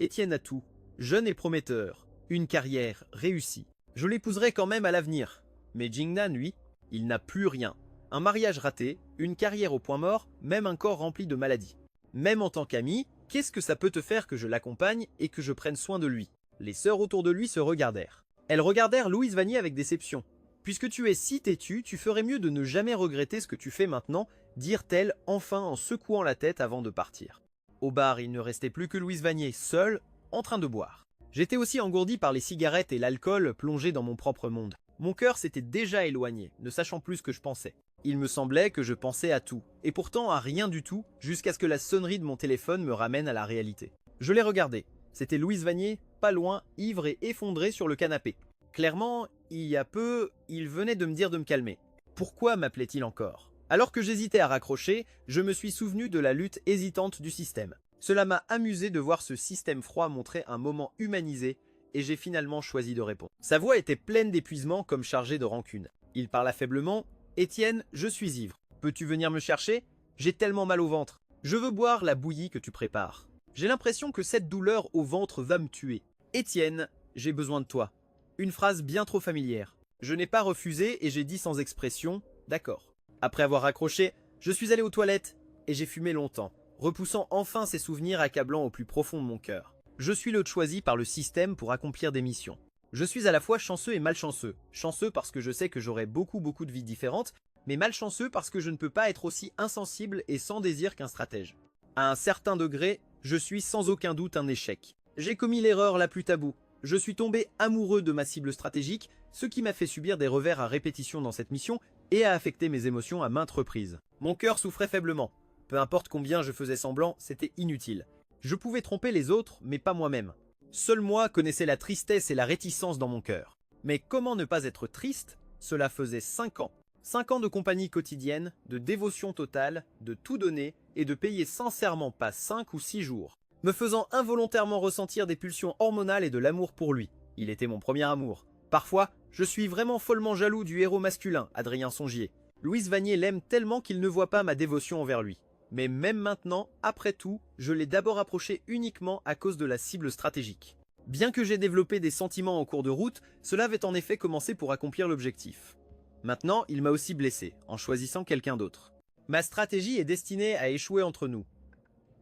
Étienne a tout, jeune et prometteur, une carrière réussie. Je l'épouserai quand même à l'avenir. Mais Jingnan, lui, il n'a plus rien. Un mariage raté, une carrière au point mort, même un corps rempli de maladies. Même en tant qu'ami, qu'est-ce que ça peut te faire que je l'accompagne et que je prenne soin de lui? Les sœurs autour de lui se regardèrent. Elles regardèrent Louise Vanier avec déception. Puisque tu es si têtu, tu ferais mieux de ne jamais regretter ce que tu fais maintenant, dirent-elles enfin en secouant la tête avant de partir. Au bar, il ne restait plus que Louise Vanier, seule, en train de boire. J'étais aussi engourdi par les cigarettes et l'alcool, plongé dans mon propre monde. Mon cœur s'était déjà éloigné, ne sachant plus ce que je pensais. Il me semblait que je pensais à tout, et pourtant à rien du tout, jusqu'à ce que la sonnerie de mon téléphone me ramène à la réalité. Je l'ai regardé. C'était Louise Vanier, pas loin, ivre et effondrée sur le canapé. Clairement, il y a peu, il venait de me dire de me calmer. Pourquoi m'appelait-il encore? Alors que j'hésitais à raccrocher, je me suis souvenu de la lutte hésitante du système. Cela m'a amusé de voir ce système froid montrer un moment humanisé, et j'ai finalement choisi de répondre. Sa voix était pleine d'épuisement comme chargée de rancune. Il parla faiblement. « Étienne, je suis ivre. Peux-tu venir me chercher? J'ai tellement mal au ventre. Je veux boire la bouillie que tu prépares. J'ai l'impression que cette douleur au ventre va me tuer. Étienne, j'ai besoin de toi. » Une phrase bien trop familière. Je n'ai pas refusé et j'ai dit sans expression « D'accord ». Après avoir raccroché, je suis allé aux toilettes et j'ai fumé longtemps, repoussant enfin ces souvenirs accablants au plus profond de mon cœur. Je suis l'hôte choisi par le système pour accomplir des missions. Je suis à la fois chanceux et malchanceux. Chanceux parce que je sais que j'aurai beaucoup de vies différentes, mais malchanceux parce que je ne peux pas être aussi insensible et sans désir qu'un stratège. À un certain degré, je suis sans aucun doute un échec. J'ai commis l'erreur la plus taboue. Je suis tombé amoureux de ma cible stratégique, ce qui m'a fait subir des revers à répétition dans cette mission et a affecté mes émotions à maintes reprises. Mon cœur souffrait faiblement. Peu importe combien je faisais semblant, c'était inutile. Je pouvais tromper les autres, mais pas moi-même. Seul moi connaissais la tristesse et la réticence dans mon cœur. Mais comment ne pas être triste? Cela faisait 5 ans. 5 ans de compagnie quotidienne, de dévotion totale, de tout donner et de payer sincèrement pas 5 ou 6 jours. Me faisant involontairement ressentir des pulsions hormonales et de l'amour pour lui. Il était mon premier amour. Parfois, je suis vraiment follement jaloux du héros masculin, Adrien Songier. Louise Vanier l'aime tellement qu'il ne voit pas ma dévotion envers lui. Mais même maintenant, après tout, je l'ai d'abord approché uniquement à cause de la cible stratégique. Bien que j'ai développé des sentiments en cours de route, cela avait en effet commencé pour accomplir l'objectif. Maintenant, il m'a aussi blessé, en choisissant quelqu'un d'autre. Ma stratégie est destinée à échouer entre nous.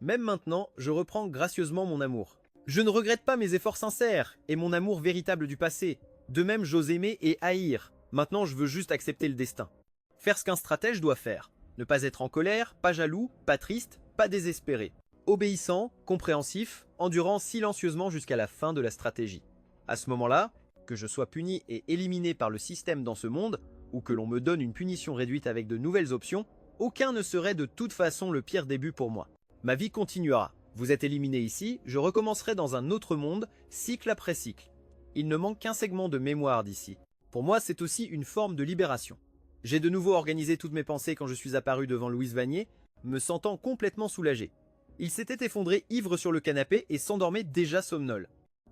Même maintenant, je reprends gracieusement mon amour. Je ne regrette pas mes efforts sincères et mon amour véritable du passé. De même, j'ose aimer et haïr. Maintenant, je veux juste accepter le destin. Faire ce qu'un stratège doit faire. Ne pas être en colère, pas jaloux, pas triste, pas désespéré. Obéissant, compréhensif, endurant silencieusement jusqu'à la fin de la stratégie. À ce moment-là, que je sois puni et éliminé par le système dans ce monde, ou que l'on me donne une punition réduite avec de nouvelles options, aucun ne serait de toute façon le pire début pour moi. Ma vie continuera. Vous êtes éliminé ici, je recommencerai dans un autre monde, cycle après cycle. Il ne manque qu'un segment de mémoire d'ici. Pour moi, c'est aussi une forme de libération. J'ai de nouveau organisé toutes mes pensées quand je suis apparu devant Louise Vanier, me sentant complètement soulagé. Il s'était effondré ivre sur le canapé et s'endormait déjà somnole.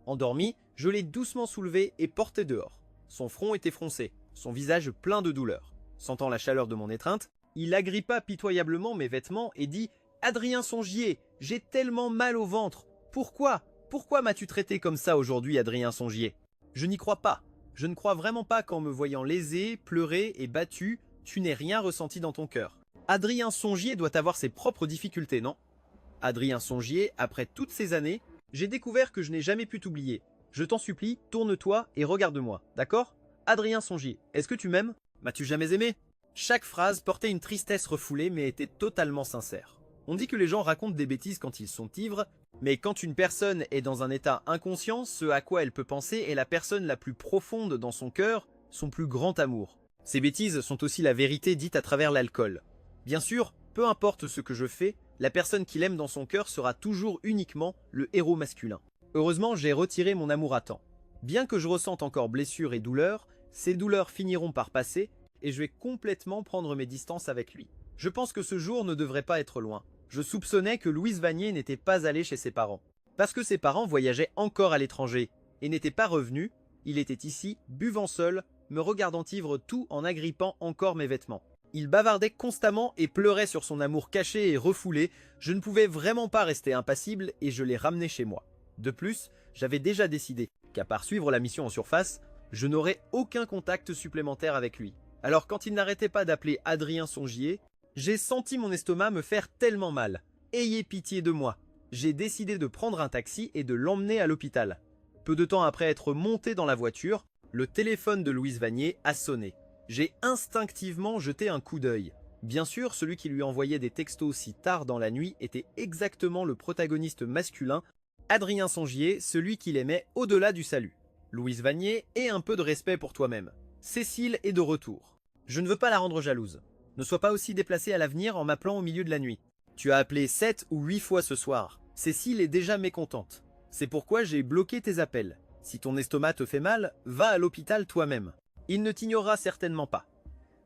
Endormi, je l'ai doucement soulevé et porté dehors. Son front était froncé, son visage plein de douleur. Sentant la chaleur de mon étreinte, il agrippa pitoyablement mes vêtements et dit Adrien Songier, j'ai tellement mal au ventre. Pourquoi? Pourquoi m'as-tu traité comme ça aujourd'hui, Adrien Songier? Je n'y crois pas. Je ne crois vraiment pas qu'en me voyant lésé, pleurer et battu, tu n'aies rien ressenti dans ton cœur. Adrien Songier doit avoir ses propres difficultés, non? Adrien Songier, après toutes ces années, j'ai découvert que je n'ai jamais pu t'oublier. Je t'en supplie, tourne-toi et regarde-moi, d'accord? Adrien Songier, est-ce que tu m'aimes? M'as-tu jamais aimé? Chaque phrase portait une tristesse refoulée mais était totalement sincère. On dit que les gens racontent des bêtises quand ils sont ivres, mais quand une personne est dans un état inconscient, ce à quoi elle peut penser est la personne la plus profonde dans son cœur, son plus grand amour. Ces bêtises sont aussi la vérité dite à travers l'alcool. Bien sûr, peu importe ce que je fais, la personne qu'il aime dans son cœur sera toujours uniquement le héros masculin. Heureusement, j'ai retiré mon amour à temps. Bien que je ressente encore blessures et douleurs, ces douleurs finiront par passer et je vais complètement prendre mes distances avec lui. Je pense que ce jour ne devrait pas être loin. Je soupçonnais que Louise Vanier n'était pas allée chez ses parents. Parce que ses parents voyageaient encore à l'étranger et n'étaient pas revenus, il était ici, buvant seul, me regardant ivre tout en agrippant encore mes vêtements. Il bavardait constamment et pleurait sur son amour caché et refoulé. Je ne pouvais vraiment pas rester impassible et je l'ai ramené chez moi. De plus, j'avais déjà décidé qu'à part suivre la mission en surface, je n'aurais aucun contact supplémentaire avec lui. Alors quand il n'arrêtait pas d'appeler Adrien Songier, j'ai senti mon estomac me faire tellement mal. Ayez pitié de moi. J'ai décidé de prendre un taxi et de l'emmener à l'hôpital. Peu de temps après être monté dans la voiture, le téléphone de Louise Vanier a sonné. J'ai instinctivement jeté un coup d'œil. Bien sûr, celui qui lui envoyait des textos si tard dans la nuit était exactement le protagoniste masculin, Adrien Songier, celui qu'il aimait au-delà du salut. Louise Vanier, aie un peu de respect pour toi-même. Cécile est de retour. Je ne veux pas la rendre jalouse. Ne sois pas aussi déplacée à l'avenir en m'appelant au milieu de la nuit. Tu as appelé 7 ou 8 fois ce soir. Cécile est déjà mécontente. C'est pourquoi j'ai bloqué tes appels. Si ton estomac te fait mal, va à l'hôpital toi-même. Il ne t'ignorera certainement pas.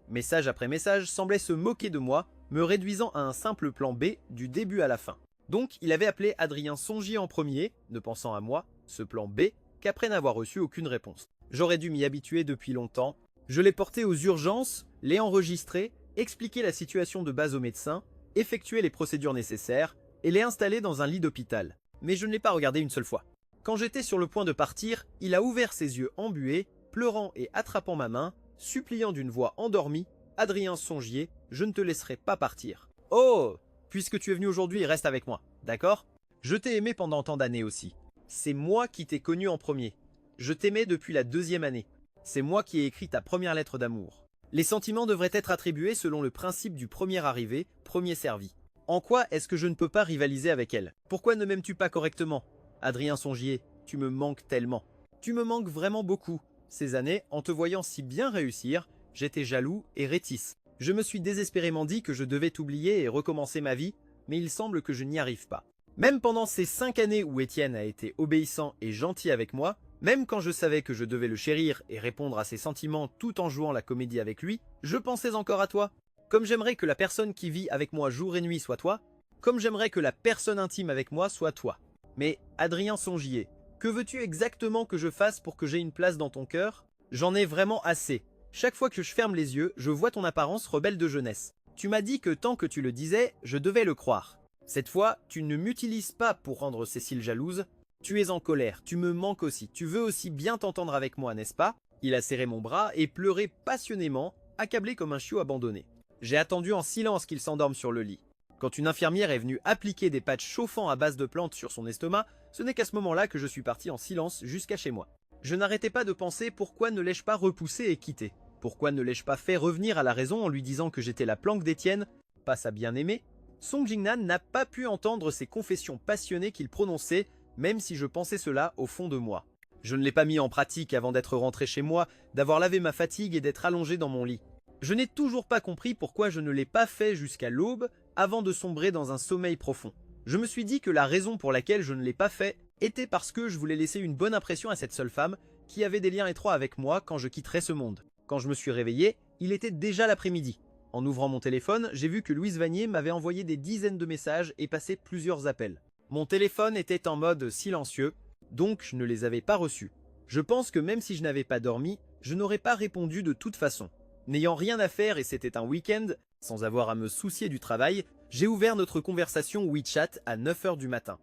Message après message semblait se moquer de moi, me réduisant à un simple plan B du début à la fin. Donc il avait appelé Adrien Songier en premier, ne pensant à moi, ce plan B, qu'après n'avoir reçu aucune réponse. J'aurais dû m'y habituer depuis longtemps. Je l'ai porté aux urgences, l'ai enregistré, expliqué la situation de base au médecin, effectué les procédures nécessaires et l'ai installé dans un lit d'hôpital. Mais je ne l'ai pas regardé une seule fois. Quand j'étais sur le point de partir, il a ouvert ses yeux embués, pleurant et attrapant ma main, suppliant d'une voix endormie, « Adrien Songier, je ne te laisserai pas partir. »« Oh, puisque tu es venu aujourd'hui, reste avec moi, d'accord? Je t'ai aimé pendant tant d'années aussi. C'est moi qui t'ai connu en premier. Je t'aimais depuis la 2e année. C'est moi qui ai écrit ta première lettre d'amour. Les sentiments devraient être attribués selon le principe du premier arrivé, premier servi. En quoi est-ce que je ne peux pas rivaliser avec elle? Pourquoi ne m'aimes-tu pas correctement? Adrien Songier, tu me manques tellement. Tu me manques vraiment beaucoup. Ces années, en te voyant si bien réussir, j'étais jaloux et rétice. Je me suis désespérément dit que je devais t'oublier et recommencer ma vie, mais il semble que je n'y arrive pas. Même pendant ces 5 années où Étienne a été obéissant et gentil avec moi, même quand je savais que je devais le chérir et répondre à ses sentiments tout en jouant la comédie avec lui, je pensais encore à toi. Comme j'aimerais que la personne qui vit avec moi jour et nuit soit toi, comme j'aimerais que la personne intime avec moi soit toi. Mais Adrien Songier, que veux-tu exactement que je fasse pour que j'aie une place dans ton cœur? J'en ai vraiment assez. Chaque fois que je ferme les yeux, je vois ton apparence rebelle de jeunesse. Tu m'as dit que tant que tu le disais, je devais le croire. Cette fois, tu ne m'utilises pas pour rendre Cécile jalouse. Tu es en colère, tu me manques aussi, tu veux aussi bien t'entendre avec moi, n'est-ce pas? Il a serré mon bras et pleuré passionnément, accablé comme un chiot abandonné. J'ai attendu en silence qu'il s'endorme sur le lit. Quand une infirmière est venue appliquer des patchs chauffants à base de plantes sur son estomac, ce n'est qu'à ce moment-là que je suis parti en silence jusqu'à chez moi. Je n'arrêtais pas de penser pourquoi ne l'ai-je pas repoussé et quitté? Pourquoi ne l'ai-je pas fait revenir à la raison en lui disant que j'étais la planque d'Étienne, pas sa bien-aimée? Song Jingnan n'a pas pu entendre ces confessions passionnées qu'il prononçait, même si je pensais cela au fond de moi. Je ne l'ai pas mis en pratique avant d'être rentré chez moi, d'avoir lavé ma fatigue et d'être allongé dans mon lit. Je n'ai toujours pas compris pourquoi je ne l'ai pas fait jusqu'à l'aube avant de sombrer dans un sommeil profond. Je me suis dit que la raison pour laquelle je ne l'ai pas fait était parce que je voulais laisser une bonne impression à cette seule femme qui avait des liens étroits avec moi quand je quitterais ce monde. Quand je me suis réveillé, il était déjà l'après-midi. En ouvrant mon téléphone, j'ai vu que Louise Vanier m'avait envoyé des dizaines de messages et passé plusieurs appels. Mon téléphone était en mode silencieux, donc je ne les avais pas reçus. Je pense que même si je n'avais pas dormi, je n'aurais pas répondu de toute façon. N'ayant rien à faire et c'était un week-end, sans avoir à me soucier du travail, J'ai ouvert notre conversation WeChat à 9 h du matin.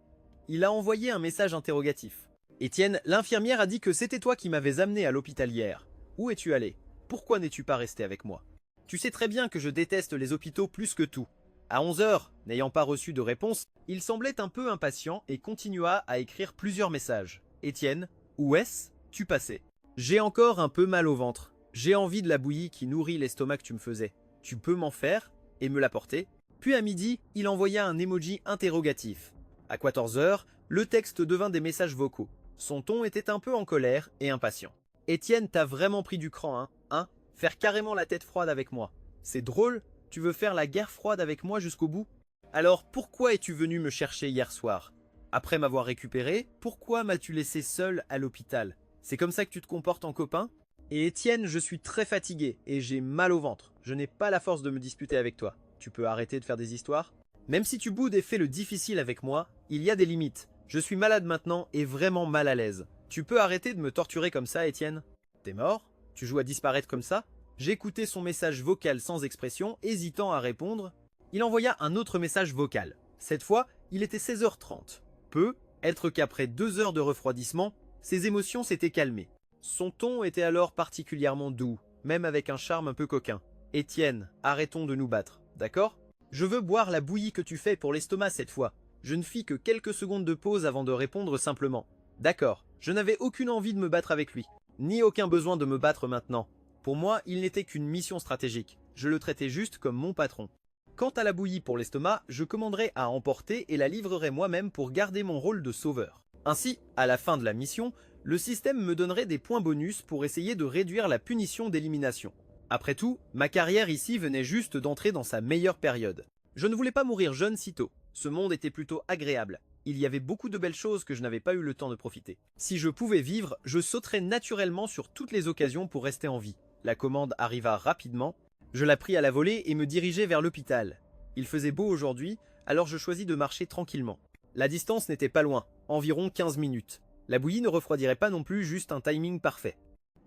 Il a envoyé un message interrogatif. Étienne, l'infirmière a dit que c'était toi qui m'avais amené à l'hôpital hier. Où es-tu allé? Pourquoi n'es-tu pas resté avec moi? Tu sais très bien que je déteste les hôpitaux plus que tout. À 11 h, n'ayant pas reçu de réponse, il semblait un peu impatient et continua à écrire plusieurs messages. Étienne, où est-ce tu passais? J'ai encore un peu mal au ventre. J'ai envie de la bouillie qui nourrit l'estomac que tu me faisais. Tu peux m'en faire et me l'apporter? Puis à midi, il envoya un emoji interrogatif. À 14 h, le texte devint des messages vocaux. Son ton était un peu en colère et impatient. Étienne, t'as vraiment pris du cran, hein? Faire carrément la tête froide avec moi. C'est drôle? Tu veux faire la guerre froide avec moi jusqu'au bout? Alors pourquoi es-tu venu me chercher hier soir? Après m'avoir récupéré, pourquoi m'as-tu laissé seul à l'hôpital? C'est comme ça que tu te comportes en copain? Et Étienne, je suis très fatigué et j'ai mal au ventre. Je n'ai pas la force de me disputer avec toi. Tu peux arrêter de faire des histoires? Même si tu boudes et fais le difficile avec moi, il y a des limites. Je suis malade maintenant et vraiment mal à l'aise. Tu peux arrêter de me torturer comme ça, Étienne? T'es mort? Tu joues à disparaître comme ça? J'écoutais son message vocal sans expression, hésitant à répondre. Il envoya un autre message vocal. Cette fois, il était 16 h 30. Peu, être qu'après 2 heures de refroidissement, ses émotions s'étaient calmées. Son ton était alors particulièrement doux, même avec un charme un peu coquin. Étienne, arrêtons de nous battre, d'accord? Je veux boire la bouillie que tu fais pour l'estomac cette fois. Je ne fis que quelques secondes de pause avant de répondre simplement. D'accord, je n'avais aucune envie de me battre avec lui, ni aucun besoin de me battre maintenant. Pour moi, il n'était qu'une mission stratégique. Je le traitais juste comme mon patron. Quant à la bouillie pour l'estomac, je commanderai à emporter et la livrerai moi-même pour garder mon rôle de sauveur. Ainsi, à la fin de la mission, le système me donnerait des points bonus pour essayer de réduire la punition d'élimination. Après tout, ma carrière ici venait juste d'entrer dans sa meilleure période. Je ne voulais pas mourir jeune si tôt. Ce monde était plutôt agréable. Il y avait beaucoup de belles choses que je n'avais pas eu le temps de profiter. Si je pouvais vivre, je sauterais naturellement sur toutes les occasions pour rester en vie. La commande arriva rapidement. Je la pris à la volée et me dirigeai vers l'hôpital. Il faisait beau aujourd'hui, alors je choisis de marcher tranquillement. La distance n'était pas loin, environ 15 minutes. La bouillie ne refroidirait pas non plus, juste un timing parfait.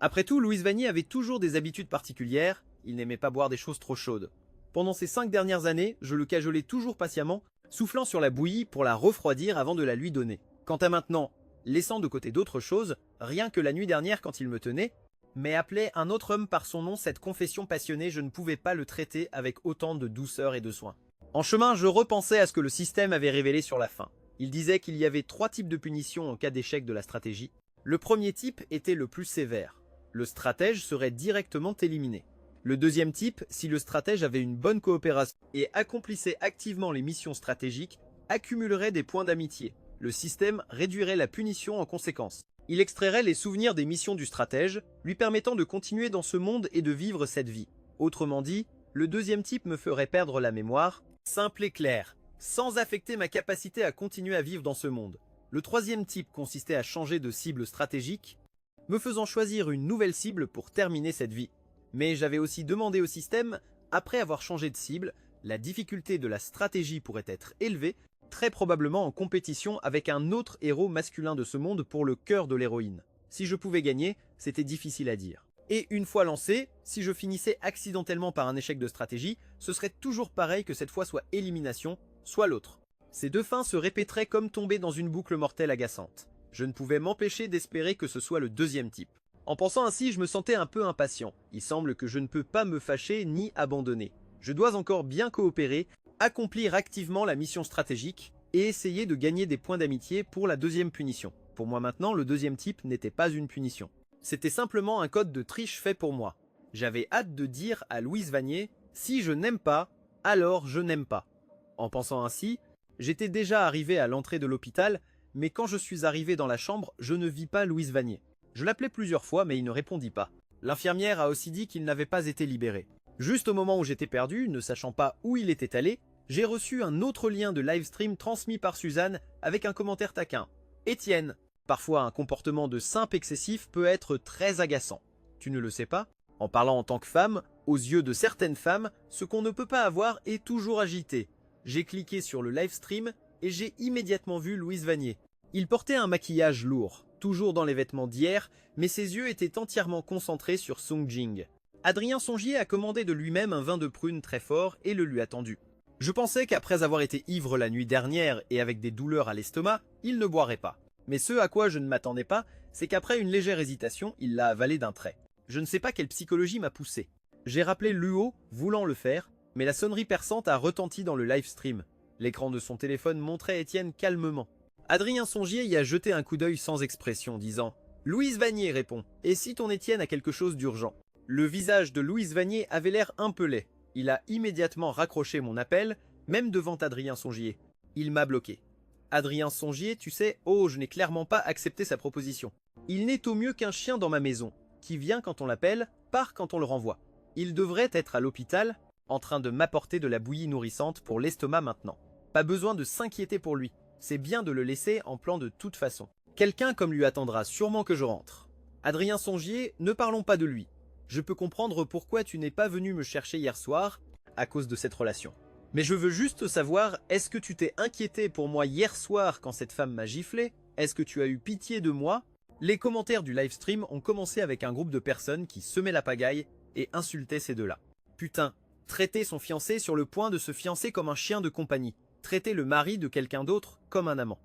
Après tout, Louis Vanier avait toujours des habitudes particulières, il n'aimait pas boire des choses trop chaudes. Pendant ces 5 dernières années, je le cajolais toujours patiemment, soufflant sur la bouillie pour la refroidir avant de la lui donner. Quant à maintenant, laissant de côté d'autres choses, rien que la nuit dernière quand il me tenait, mais appelait un autre homme par son nom, cette confession passionnée, je ne pouvais pas le traiter avec autant de douceur et de soin. En chemin, je repensais à ce que le système avait révélé sur la fin. Il disait qu'il y avait 3 types de punitions en cas d'échec de la stratégie. Le premier type était le plus sévère. Le stratège serait directement éliminé. Le deuxième type, si le stratège avait une bonne coopération et accomplissait activement les missions stratégiques, accumulerait des points d'amitié. Le système réduirait la punition en conséquence. Il extrairait les souvenirs des missions du stratège, lui permettant de continuer dans ce monde et de vivre cette vie. Autrement dit, le deuxième type me ferait perdre la mémoire, simple et clair, sans affecter ma capacité à continuer à vivre dans ce monde. Le troisième type consistait à changer de cible stratégique, me faisant choisir une nouvelle cible pour terminer cette vie. Mais j'avais aussi demandé au système, après avoir changé de cible, la difficulté de la stratégie pourrait être élevée, très probablement en compétition avec un autre héros masculin de ce monde pour le cœur de l'héroïne. Si je pouvais gagner, c'était difficile à dire. Et une fois lancé, si je finissais accidentellement par un échec de stratégie, ce serait toujours pareil que cette fois soit élimination, soit l'autre. Ces deux fins se répéteraient comme tomber dans une boucle mortelle agaçante. Je ne pouvais m'empêcher d'espérer que ce soit le deuxième type. En pensant ainsi, je me sentais un peu impatient. Il semble que je ne peux pas me fâcher ni abandonner. Je dois encore bien coopérer, accomplir activement la mission stratégique et essayer de gagner des points d'amitié pour la deuxième punition. Pour moi maintenant, le deuxième type n'était pas une punition. C'était simplement un code de triche fait pour moi. J'avais hâte de dire à Louise Vanier, si je n'aime pas, alors je n'aime pas. En pensant ainsi, j'étais déjà arrivé à l'entrée de l'hôpital, mais quand je suis arrivé dans la chambre, je ne vis pas Louise Vanier. Je l'appelais plusieurs fois, mais il ne répondit pas. L'infirmière a aussi dit qu'il n'avait pas été libéré. Juste au moment où j'étais perdu, ne sachant pas où il était allé, j'ai reçu un autre lien de livestream transmis par Suzanne avec un commentaire taquin. Étienne, parfois un comportement de simp excessif peut être très agaçant. Tu ne le sais pas? En parlant en tant que femme, aux yeux de certaines femmes, ce qu'on ne peut pas avoir est toujours agité. J'ai cliqué sur le livestream et j'ai immédiatement vu Louise Vanier. Il portait un maquillage lourd, toujours dans les vêtements d'hier, mais ses yeux étaient entièrement concentrés sur Sung Jing. Adrien Songier a commandé de lui-même un vin de prune très fort et le lui a tendu. Je pensais qu'après avoir été ivre la nuit dernière et avec des douleurs à l'estomac, il ne boirait pas. Mais ce à quoi je ne m'attendais pas, c'est qu'après une légère hésitation, il l'a avalé d'un trait. Je ne sais pas quelle psychologie m'a poussé. J'ai rappelé Luo, voulant le faire, mais la sonnerie perçante a retenti dans le live stream. L'écran de son téléphone montrait Étienne calmement. Adrien Songier y a jeté un coup d'œil sans expression, disant « Louise Vanier répond, et si ton Étienne a quelque chose d'urgent ?» Le visage de Louise Vanier avait l'air un peu laid. Il a immédiatement raccroché mon appel, même devant Adrien Songier. Il m'a bloqué. Adrien Songier, tu sais, oh, je n'ai clairement pas accepté sa proposition. Il n'est au mieux qu'un chien dans ma maison, qui vient quand on l'appelle, part quand on le renvoie. Il devrait être à l'hôpital, en train de m'apporter de la bouillie nourrissante pour l'estomac maintenant. Pas besoin de s'inquiéter pour lui, c'est bien de le laisser en plan de toute façon. Quelqu'un comme lui attendra sûrement que je rentre. Adrien Songier, ne parlons pas de lui. Je peux comprendre pourquoi tu n'es pas venu me chercher hier soir, à cause de cette relation. Mais je veux juste savoir, est-ce que tu t'es inquiété pour moi hier soir quand cette femme m'a giflé? Est-ce que tu as eu pitié de moi? Les commentaires du livestream ont commencé avec un groupe de personnes qui semaient la pagaille et insultaient ces deux-là. Putain, traiter son fiancé sur le point de se fiancer comme un chien de compagnie. Traiter le mari de quelqu'un d'autre comme un amant.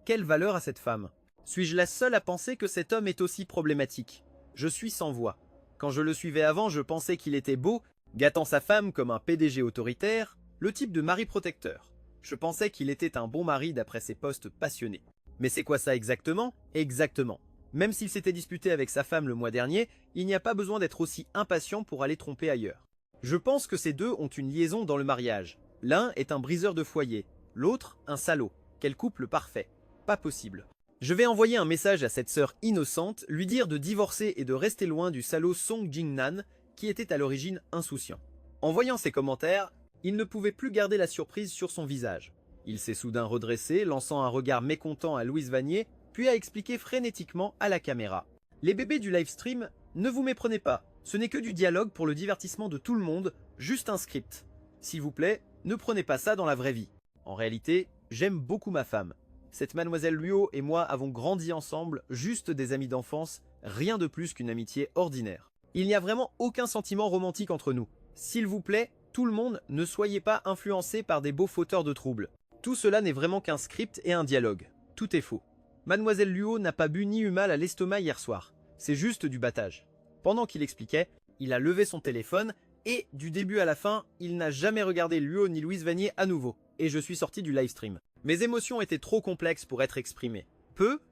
Quelle valeur a cette femme? Suis-je la seule à penser que cet homme est aussi problématique? Je suis sans voix. Quand je le suivais avant, je pensais qu'il était beau, gâtant sa femme comme un PDG autoritaire, le type de mari protecteur. Je pensais qu'il était un bon mari d'après ses posts passionnés. Mais c'est quoi ça exactement? Exactement. Même s'il s'était disputé avec sa femme le mois dernier, il n'y a pas besoin d'être aussi impatient pour aller tromper ailleurs. Je pense que ces deux ont une liaison dans le mariage. L'un est un briseur de foyer, l'autre un salaud. Quel couple parfait. Pas possible. Je vais envoyer un message à cette sœur innocente, lui dire de divorcer et de rester loin du salaud Song Jingnan, qui était à l'origine insouciant. En voyant ces commentaires, il ne pouvait plus garder la surprise sur son visage. Il s'est soudain redressé, lançant un regard mécontent à Louise Vanier, puis a expliqué frénétiquement à la caméra. Les bébés du livestream, ne vous méprenez pas, ce n'est que du dialogue pour le divertissement de tout le monde, juste un script. S'il vous plaît, ne prenez pas ça dans la vraie vie. En réalité, j'aime beaucoup ma femme. Cette mademoiselle Luo et moi avons grandi ensemble, juste des amis d'enfance, rien de plus qu'une amitié ordinaire. Il n'y a vraiment aucun sentiment romantique entre nous. S'il vous plaît, tout le monde, ne soyez pas influencés par des beaux fauteurs de troubles. Tout cela n'est vraiment qu'un script et un dialogue. Tout est faux. Mademoiselle Luo n'a pas bu ni eu mal à l'estomac hier soir. C'est juste du battage. Pendant qu'il expliquait, il a levé son téléphone et, du début à la fin, il n'a jamais regardé Luo ni Louise Vanier à nouveau. Et je suis sorti du livestream. Mes émotions étaient trop complexes pour être exprimées.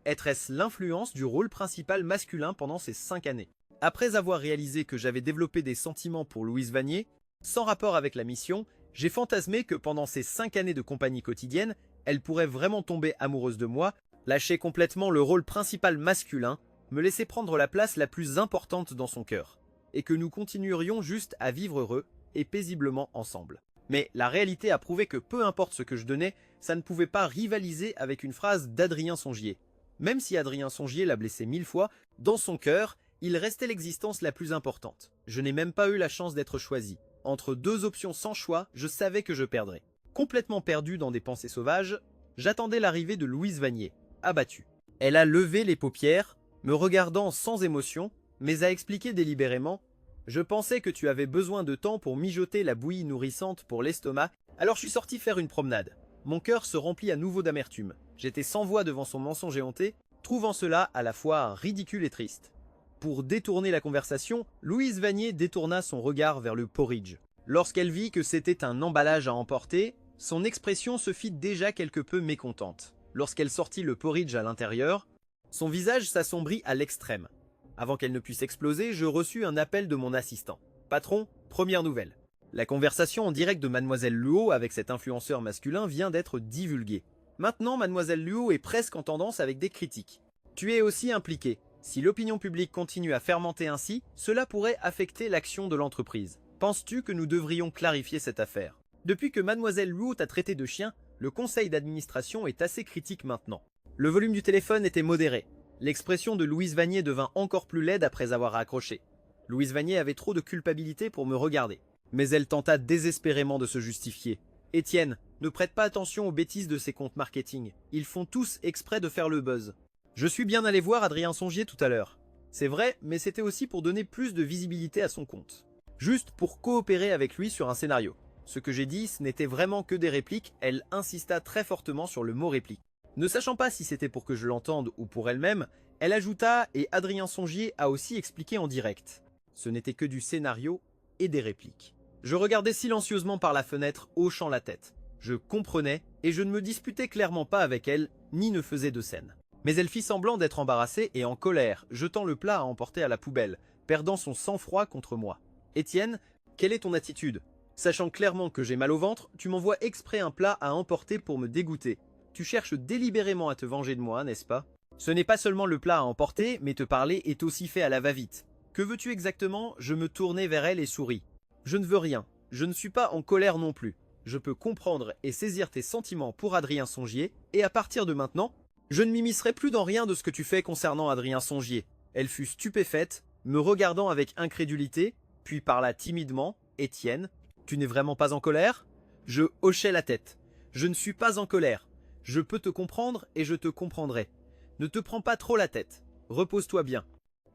Être-ce l'influence du rôle principal masculin pendant ces 5 années? Après avoir réalisé que j'avais développé des sentiments pour Louise Vanier, sans rapport avec la mission, j'ai fantasmé que pendant ces 5 années de compagnie quotidienne, elle pourrait vraiment tomber amoureuse de moi, lâcher complètement le rôle principal masculin, me laisser prendre la place la plus importante dans son cœur, et que nous continuerions juste à vivre heureux et paisiblement ensemble. Mais la réalité a prouvé que peu importe ce que je donnais, ça ne pouvait pas rivaliser avec une phrase d'Adrien Songier. Même si Adrien Songier l'a blessé 1000 fois, dans son cœur, il restait l'existence la plus importante. Je n'ai même pas eu la chance d'être choisi. Entre deux options sans choix, je savais que je perdrais. Complètement perdu dans des pensées sauvages, j'attendais l'arrivée de Louise Vanier, abattue. Elle a levé les paupières, me regardant sans émotion, mais a expliqué délibérément « Je pensais que tu avais besoin de temps pour mijoter la bouillie nourrissante pour l'estomac, alors je suis sorti faire une promenade. Mon cœur se remplit à nouveau d'amertume. J'étais sans voix devant son mensonge éhonté, trouvant cela à la fois ridicule et triste. » Pour détourner la conversation, Louise Vanier détourna son regard vers le porridge. Lorsqu'elle vit que c'était un emballage à emporter, son expression se fit déjà quelque peu mécontente. Lorsqu'elle sortit le porridge à l'intérieur, son visage s'assombrit à l'extrême. Avant qu'elle ne puisse exploser, je reçus un appel de mon assistant. « Patron, première nouvelle. La conversation en direct de Mademoiselle Luo avec cet influenceur masculin vient d'être divulguée. Maintenant, Mademoiselle Luo est presque en tendance avec des critiques. Tu es aussi impliqué. Si l'opinion publique continue à fermenter ainsi, cela pourrait affecter l'action de l'entreprise. Penses-tu que nous devrions clarifier cette affaire? Depuis que Mademoiselle Luo t'a traité de chien, le conseil d'administration est assez critique maintenant. » Le volume du téléphone était modéré. L'expression de Louise Vanier devint encore plus laide après avoir raccroché. Louise Vanier avait trop de culpabilité pour me regarder. Mais elle tenta désespérément de se justifier. « Étienne, ne prête pas attention aux bêtises de ces comptes marketing. Ils font tous exprès de faire le buzz. Je suis bien allé voir Adrien Songier tout à l'heure. C'est vrai, mais c'était aussi pour donner plus de visibilité à son compte. Juste pour coopérer avec lui sur un scénario. Ce que j'ai dit, ce n'était vraiment que des répliques, elle insista très fortement sur le mot réplique. Ne sachant pas si c'était pour que je l'entende ou pour elle-même, elle ajouta et Adrien Songier a aussi expliqué en direct. Ce n'était que du scénario et des répliques. Je regardais silencieusement par la fenêtre, hochant la tête. Je comprenais et je ne me disputais clairement pas avec elle, ni ne faisais de scène. Mais elle fit semblant d'être embarrassée et en colère, jetant le plat à emporter à la poubelle, perdant son sang-froid contre moi. « Étienne, quelle est ton attitude ? Sachant clairement que j'ai mal au ventre, tu m'envoies exprès un plat à emporter pour me dégoûter. Tu cherches délibérément à te venger de moi, n'est-ce pas ? Ce n'est pas seulement le plat à emporter, mais te parler est aussi fait à la va-vite. Que veux-tu exactement ? Je me tournai vers elle et souris. Je ne veux rien. Je ne suis pas en colère non plus. Je peux comprendre et saisir tes sentiments pour Adrien Songier, et à partir de maintenant, je ne m'immiscerai plus dans rien de ce que tu fais concernant Adrien Songier. Elle fut stupéfaite, me regardant avec incrédulité, puis parla timidement. Étienne, tu n'es vraiment pas en colère ? Je hochai la tête. Je ne suis pas en colère. Je peux te comprendre et je te comprendrai. Ne te prends pas trop la tête. Repose-toi bien.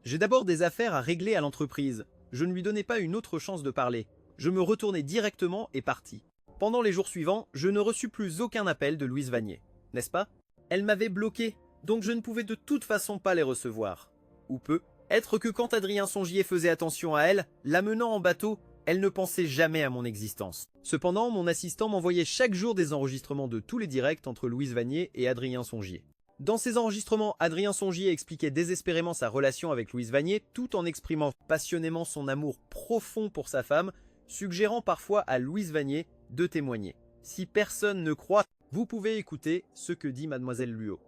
J'ai d'abord des affaires à régler à l'entreprise. Je ne lui donnai pas une autre chance de parler. Je me retournai directement et partis. Pendant les jours suivants, je ne reçus plus aucun appel de Louise Vanier. N'est-ce pas ? Elle m'avait bloqué, donc je ne pouvais de toute façon pas les recevoir. Ou peu. Être que quand Adrien Songier faisait attention à elle, l'amenant en bateau, elle ne pensait jamais à mon existence. Cependant, mon assistant m'envoyait chaque jour des enregistrements de tous les directs entre Louise Vanier et Adrien Songier. Dans ces enregistrements, Adrien Songier expliquait désespérément sa relation avec Louise Vanier tout en exprimant passionnément son amour profond pour sa femme, suggérant parfois à Louise Vanier de témoigner. Si personne ne croit, vous pouvez écouter ce que dit Mademoiselle Luo.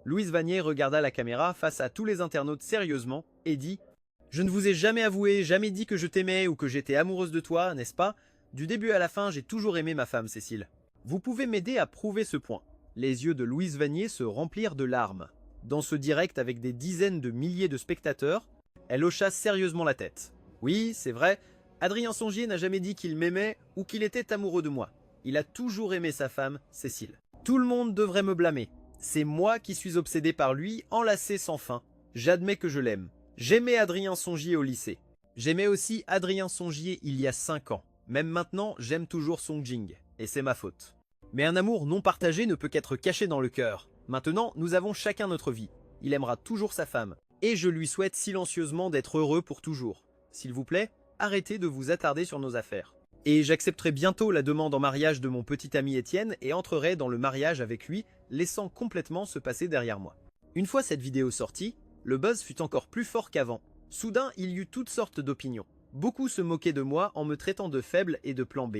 Louise Vanier regarda la caméra face à tous les internautes sérieusement et dit « Je ne vous ai jamais avoué, jamais dit que je t'aimais ou que j'étais amoureuse de toi, n'est-ce pas ? Du début à la fin, j'ai toujours aimé ma femme, Cécile. Vous pouvez m'aider à prouver ce point. » Les yeux de Louise Vanier se remplirent de larmes. Dans ce direct avec des dizaines de milliers de spectateurs, elle hocha sérieusement la tête. « Oui, c'est vrai, Adrien Songier n'a jamais dit qu'il m'aimait ou qu'il était amoureux de moi. Il a toujours aimé sa femme, Cécile. Tout le monde devrait me blâmer. C'est moi qui suis obsédé par lui, enlacé sans fin. J'admets que je l'aime. J'aimais Adrien Songier au lycée. J'aimais aussi Adrien Songier il y a 5 ans. Même maintenant, j'aime toujours Song Jing. Et c'est ma faute. Mais un amour non partagé ne peut qu'être caché dans le cœur. Maintenant, nous avons chacun notre vie. Il aimera toujours sa femme. Et je lui souhaite silencieusement d'être heureux pour toujours. S'il vous plaît, arrêtez de vous attarder sur nos affaires. Et j'accepterai bientôt la demande en mariage de mon petit ami Étienne et entrerai dans le mariage avec lui, laissant complètement se passer derrière moi. Une fois cette vidéo sortie, le buzz fut encore plus fort qu'avant. Soudain, il y eut toutes sortes d'opinions. Beaucoup se moquaient de moi en me traitant de faible et de plan B.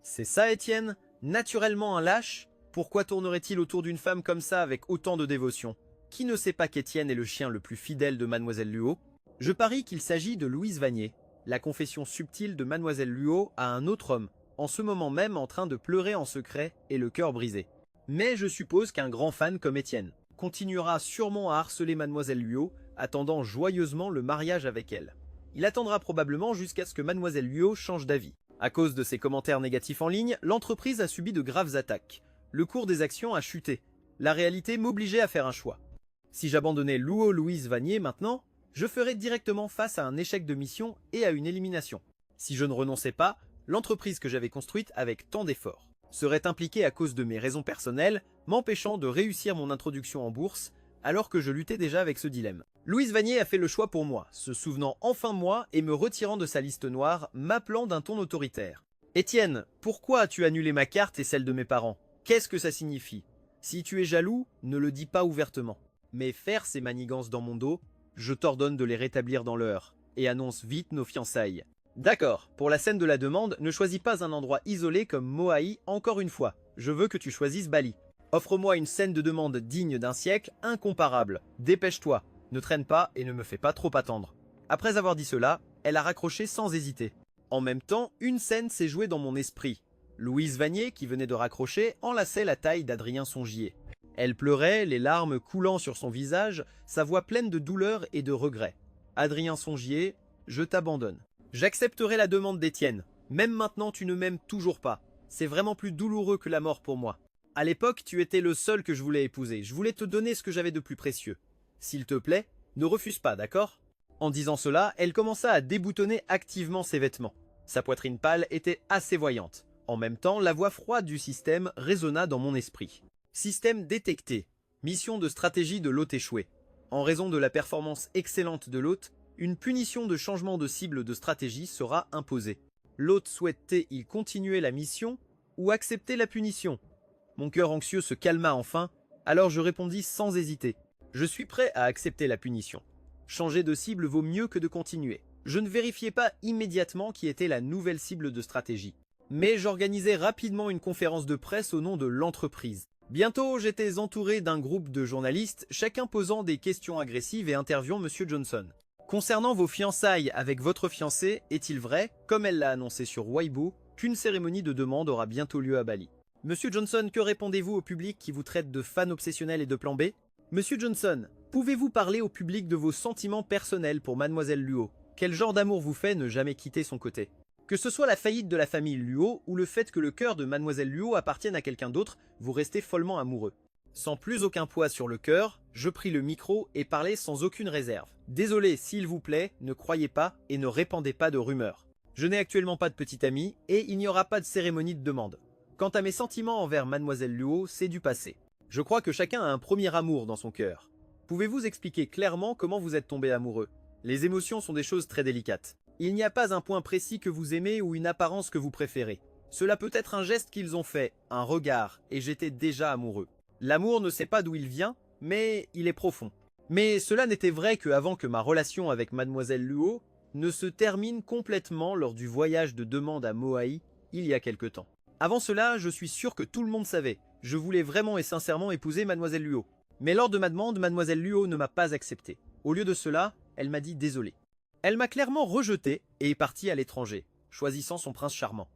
C'est ça Étienne ? Naturellement un lâche ? Pourquoi tournerait-il autour d'une femme comme ça avec autant de dévotion ? Qui ne sait pas qu'Étienne est le chien le plus fidèle de Mademoiselle Luo ? Je parie qu'il s'agit de Louise Vanier, la confession subtile de Mademoiselle Luo à un autre homme, en ce moment même en train de pleurer en secret et le cœur brisé. Mais je suppose qu'un grand fan comme Étienne continuera sûrement à harceler Mademoiselle Luo, attendant joyeusement le mariage avec elle. Il attendra probablement jusqu'à ce que Mademoiselle Luo change d'avis. À cause de ses commentaires négatifs en ligne, l'entreprise a subi de graves attaques. Le cours des actions a chuté. La réalité m'obligeait à faire un choix. Si j'abandonnais Luo Louise Vanier maintenant, je ferais directement face à un échec de mission et à une élimination. Si je ne renonçais pas, l'entreprise que j'avais construite avec tant d'efforts serait impliquée à cause de mes raisons personnelles, m'empêchant de réussir mon introduction en bourse, alors que je luttais déjà avec ce dilemme. Louise Vanier a fait le choix pour moi, se souvenant enfin de moi et me retirant de sa liste noire, m'appelant d'un ton autoritaire. « Étienne, pourquoi as-tu annulé ma carte et celle de mes parents ? Qu'est-ce que ça signifie ? Si tu es jaloux, ne le dis pas ouvertement. Mais faire ces manigances dans mon dos, je t'ordonne de les rétablir dans l'heure, et annonce vite nos fiançailles. » D'accord, pour la scène de la demande, ne choisis pas un endroit isolé comme Moaï encore une fois. Je veux que tu choisisses Bali. Offre-moi une scène de demande digne d'un siècle, incomparable. Dépêche-toi, ne traîne pas et ne me fais pas trop attendre. Après avoir dit cela, elle a raccroché sans hésiter. En même temps, une scène s'est jouée dans mon esprit. Louise Vanier, qui venait de raccrocher, enlaçait la taille d'Adrien Songier. Elle pleurait, les larmes coulant sur son visage, sa voix pleine de douleur et de regret. Adrien Songier, je t'abandonne. J'accepterai la demande d'Étienne. Même maintenant, tu ne m'aimes toujours pas. C'est vraiment plus douloureux que la mort pour moi. À l'époque, tu étais le seul que je voulais épouser. Je voulais te donner ce que j'avais de plus précieux. S'il te plaît, ne refuse pas, d'accord ? En disant cela, elle commença à déboutonner activement ses vêtements. Sa poitrine pâle était assez voyante. En même temps, la voix froide du système résonna dans mon esprit. Système détecté. Mission de stratégie de l'hôte échouée. En raison de la performance excellente de l'hôte, une punition de changement de cible de stratégie sera imposée. L'hôte souhaite-t-il continuer la mission ou accepter la punition? Mon cœur anxieux se calma enfin, alors je répondis sans hésiter. Je suis prêt à accepter la punition. Changer de cible vaut mieux que de continuer. Je ne vérifiais pas immédiatement qui était la nouvelle cible de stratégie. Mais j'organisais rapidement une conférence de presse au nom de l'entreprise. Bientôt, j'étais entouré d'un groupe de journalistes, chacun posant des questions agressives et interviewant Monsieur Johnson. Concernant vos fiançailles avec votre fiancé, est-il vrai, comme elle l'a annoncé sur Weibo, qu'une cérémonie de demande aura bientôt lieu à Bali? Monsieur Johnson, que répondez-vous au public qui vous traite de fan obsessionnel et de plan B? Monsieur Johnson, pouvez-vous parler au public de vos sentiments personnels pour Mademoiselle Luo? Quel genre d'amour vous fait ne jamais quitter son côté? Que ce soit la faillite de la famille Luo ou le fait que le cœur de Mademoiselle Luo appartienne à quelqu'un d'autre, vous restez follement amoureux. Sans plus aucun poids sur le cœur, je pris le micro et parlais sans aucune réserve. Désolé, s'il vous plaît, ne croyez pas et ne répandez pas de rumeurs. Je n'ai actuellement pas de petite amie et il n'y aura pas de cérémonie de demande. Quant à mes sentiments envers Mademoiselle Luo, c'est du passé. Je crois que chacun a un premier amour dans son cœur. Pouvez-vous expliquer clairement comment vous êtes tombé amoureux? Les émotions sont des choses très délicates. Il n'y a pas un point précis que vous aimez ou une apparence que vous préférez. Cela peut être un geste qu'ils ont fait, un regard, et j'étais déjà amoureux. L'amour ne sait pas d'où il vient, mais il est profond. Mais cela n'était vrai qu'avant que ma relation avec Mademoiselle Luo ne se termine complètement lors du voyage de demande à Moai il y a quelque temps. Avant cela, je suis sûr que tout le monde savait. Je voulais vraiment et sincèrement épouser Mademoiselle Luo. Mais lors de ma demande, Mademoiselle Luo ne m'a pas accepté. Au lieu de cela, elle m'a dit désolé. Elle m'a clairement rejeté et est partie à l'étranger, choisissant son prince charmant.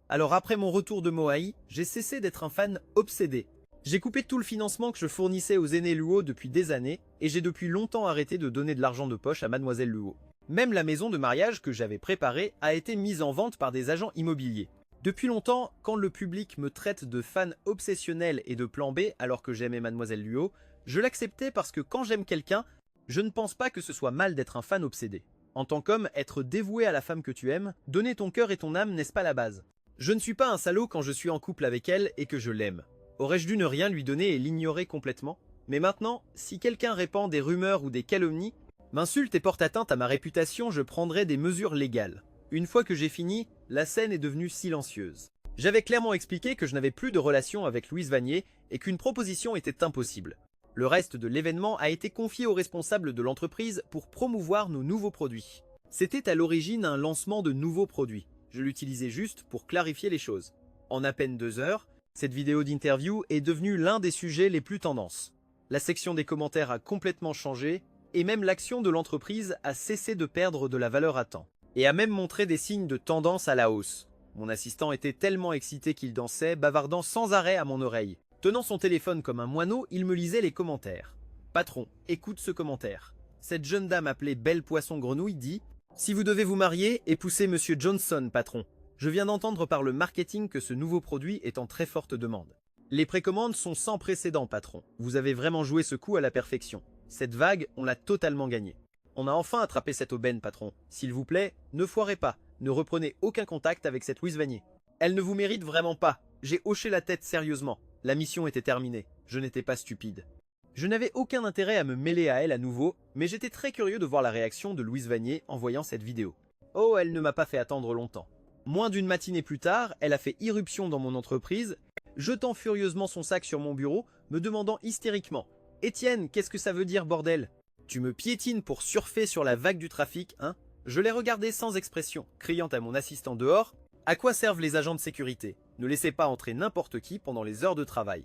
Alors après mon retour de Moai, j'ai cessé d'être un fan obsédé. J'ai coupé tout le financement que je fournissais aux aînés Luo depuis des années et j'ai depuis longtemps arrêté de donner de l'argent de poche à Mademoiselle Luo. Même la maison de mariage que j'avais préparée a été mise en vente par des agents immobiliers. Depuis longtemps, quand le public me traite de fan obsessionnel et de plan B alors que j'aimais Mademoiselle Luo, je l'acceptais parce que quand j'aime quelqu'un, je ne pense pas que ce soit mal d'être un fan obsédé. En tant qu'homme, être dévoué à la femme que tu aimes, donner ton cœur et ton âme, n'est-ce pas la base? Je ne suis pas un salaud quand je suis en couple avec elle et que je l'aime. Aurais-je dû ne rien lui donner et l'ignorer complètement? Mais maintenant, si quelqu'un répand des rumeurs ou des calomnies, m'insulte et porte atteinte à ma réputation, je prendrai des mesures légales. Une fois que j'ai fini, la scène est devenue silencieuse. J'avais clairement expliqué que je n'avais plus de relation avec Louise Vanier et qu'une proposition était impossible. Le reste de l'événement a été confié aux responsables de l'entreprise pour promouvoir nos nouveaux produits. C'était à l'origine un lancement de nouveaux produits. Je l'utilisais juste pour clarifier les choses. En à peine 2 heures, cette vidéo d'interview est devenue l'un des sujets les plus tendances. La section des commentaires a complètement changé et même l'action de l'entreprise a cessé de perdre de la valeur à temps. Et a même montré des signes de tendance à la hausse. Mon assistant était tellement excité qu'il dansait, bavardant sans arrêt à mon oreille. Tenant son téléphone comme un moineau, il me lisait les commentaires. « Patron, écoute ce commentaire. Cette jeune dame appelée Belle Poisson Grenouille dit « Si vous devez vous marier, épousez Monsieur Johnson, patron. Je viens d'entendre par le marketing que ce nouveau produit est en très forte demande. Les précommandes sont sans précédent, patron. Vous avez vraiment joué ce coup à la perfection. Cette vague, on l'a totalement gagnée. On a enfin attrapé cette aubaine, patron. S'il vous plaît, ne foirez pas. Ne reprenez aucun contact avec cette Louise Vanier. Elle ne vous mérite vraiment pas. » J'ai hoché la tête sérieusement. La mission était terminée. Je n'étais pas stupide. Je n'avais aucun intérêt à me mêler à elle à nouveau, mais j'étais très curieux de voir la réaction de Louise Vanier en voyant cette vidéo. Oh, elle ne m'a pas fait attendre longtemps. Moins d'une matinée plus tard, elle a fait irruption dans mon entreprise, jetant furieusement son sac sur mon bureau, me demandant hystériquement « Étienne, qu'est-ce que ça veut dire, bordel ? Tu me piétines pour surfer sur la vague du trafic, hein ?» Je l'ai regardé sans expression, criant à mon assistant dehors « À quoi servent les agents de sécurité? Ne laissez pas entrer n'importe qui pendant les heures de travail. »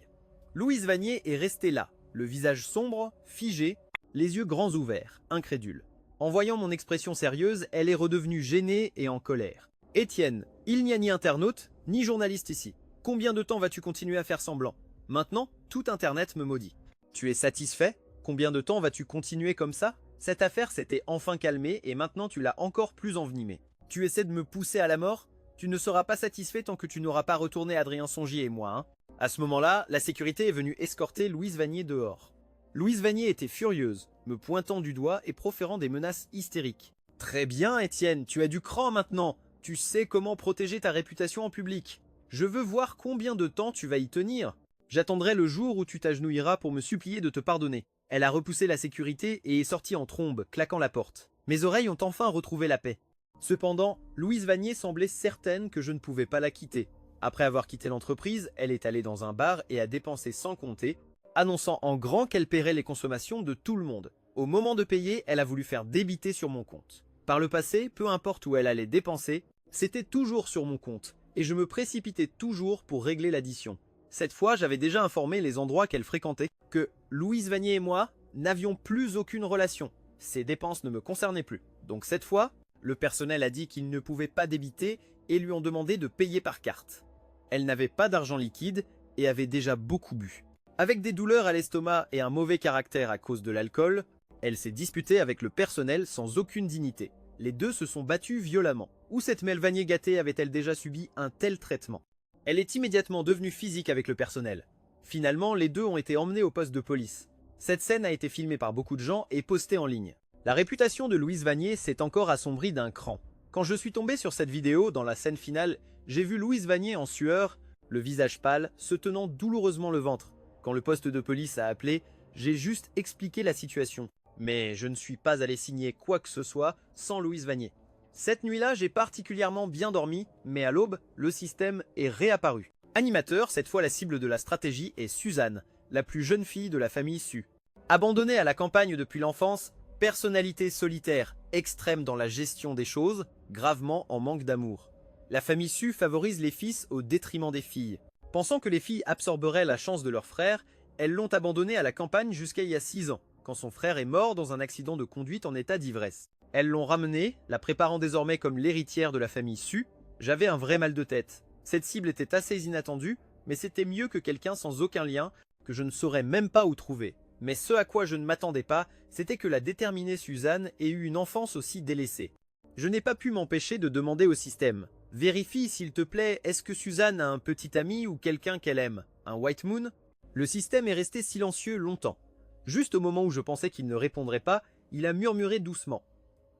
Louise Vanier est restée là, le visage sombre, figé, les yeux grands ouverts, incrédule. En voyant mon expression sérieuse, elle est redevenue gênée et en colère. « Étienne, il n'y a ni internaute, ni journaliste ici. Combien de temps vas-tu continuer à faire semblant? Maintenant, tout Internet me maudit. Tu es satisfait? Combien de temps vas-tu continuer comme ça? Cette affaire s'était enfin calmée et maintenant tu l'as encore plus envenimée. Tu essaies de me pousser à la mort? Tu ne seras pas satisfait tant que tu n'auras pas retourné Adrien Songier et moi, hein. » À ce moment-là, la sécurité est venue escorter Louise Vanier dehors. Louise Vanier était furieuse, me pointant du doigt et proférant des menaces hystériques. « Très bien, Étienne, tu as du cran maintenant. Tu sais comment protéger ta réputation en public. » Je veux voir combien de temps tu vas y tenir. J'attendrai le jour où tu t'agenouilleras pour me supplier de te pardonner. Elle a repoussé la sécurité et est sortie en trombe, claquant la porte. Mes oreilles ont enfin retrouvé la paix. Cependant, Louise Vanier semblait certaine que je ne pouvais pas la quitter. Après avoir quitté l'entreprise, elle est allée dans un bar et a dépensé sans compter, annonçant en grand qu'elle paierait les consommations de tout le monde. Au moment de payer, elle a voulu faire débiter sur mon compte. Par le passé, peu importe où elle allait dépenser, c'était toujours sur mon compte, et je me précipitais toujours pour régler l'addition. Cette fois, j'avais déjà informé les endroits qu'elle fréquentait que Louise Vanier et moi n'avions plus aucune relation. Ces dépenses ne me concernaient plus. Donc cette fois, le personnel a dit qu'il ne pouvait pas débiter et lui ont demandé de payer par carte. Elle n'avait pas d'argent liquide et avait déjà beaucoup bu. Avec des douleurs à l'estomac et un mauvais caractère à cause de l'alcool, elle s'est disputée avec le personnel sans aucune dignité. Les deux se sont battus violemment. Où cette Mel Vanier gâtée avait-elle déjà subi un tel traitement? Elle est immédiatement devenue physique avec le personnel. Finalement, les deux ont été emmenés au poste de police. Cette scène a été filmée par beaucoup de gens et postée en ligne. La réputation de Louise Vanier s'est encore assombrie d'un cran. Quand je suis tombé sur cette vidéo, dans la scène finale, j'ai vu Louise Vanier en sueur, le visage pâle, se tenant douloureusement le ventre. Quand le poste de police a appelé, j'ai juste expliqué la situation. Mais je ne suis pas allé signer quoi que ce soit sans Louise Vanier. Cette nuit-là, j'ai particulièrement bien dormi, mais à l'aube, le système est réapparu. Animateur, cette fois la cible de la stratégie est Suzanne, la plus jeune fille de la famille Su. Abandonnée à la campagne depuis l'enfance, personnalité solitaire, extrême dans la gestion des choses, gravement en manque d'amour. La famille Su favorise les fils au détriment des filles. Pensant que les filles absorberaient la chance de leur frère, elles l'ont abandonnée à la campagne jusqu'à il y a 6 ans, quand son frère est mort dans un accident de conduite en état d'ivresse. Elles l'ont ramenée, la préparant désormais comme l'héritière de la famille Su. J'avais un vrai mal de tête. Cette cible était assez inattendue, mais c'était mieux que quelqu'un sans aucun lien, que je ne saurais même pas où trouver. Mais ce à quoi je ne m'attendais pas, c'était que la déterminée Suzanne ait eu une enfance aussi délaissée. Je n'ai pas pu m'empêcher de demander au système. Vérifie s'il te plaît, est-ce que Suzanne a un petit ami ou quelqu'un qu'elle aime? Un White Moon? Le système est resté silencieux longtemps. Juste au moment où je pensais qu'il ne répondrait pas, il a murmuré doucement.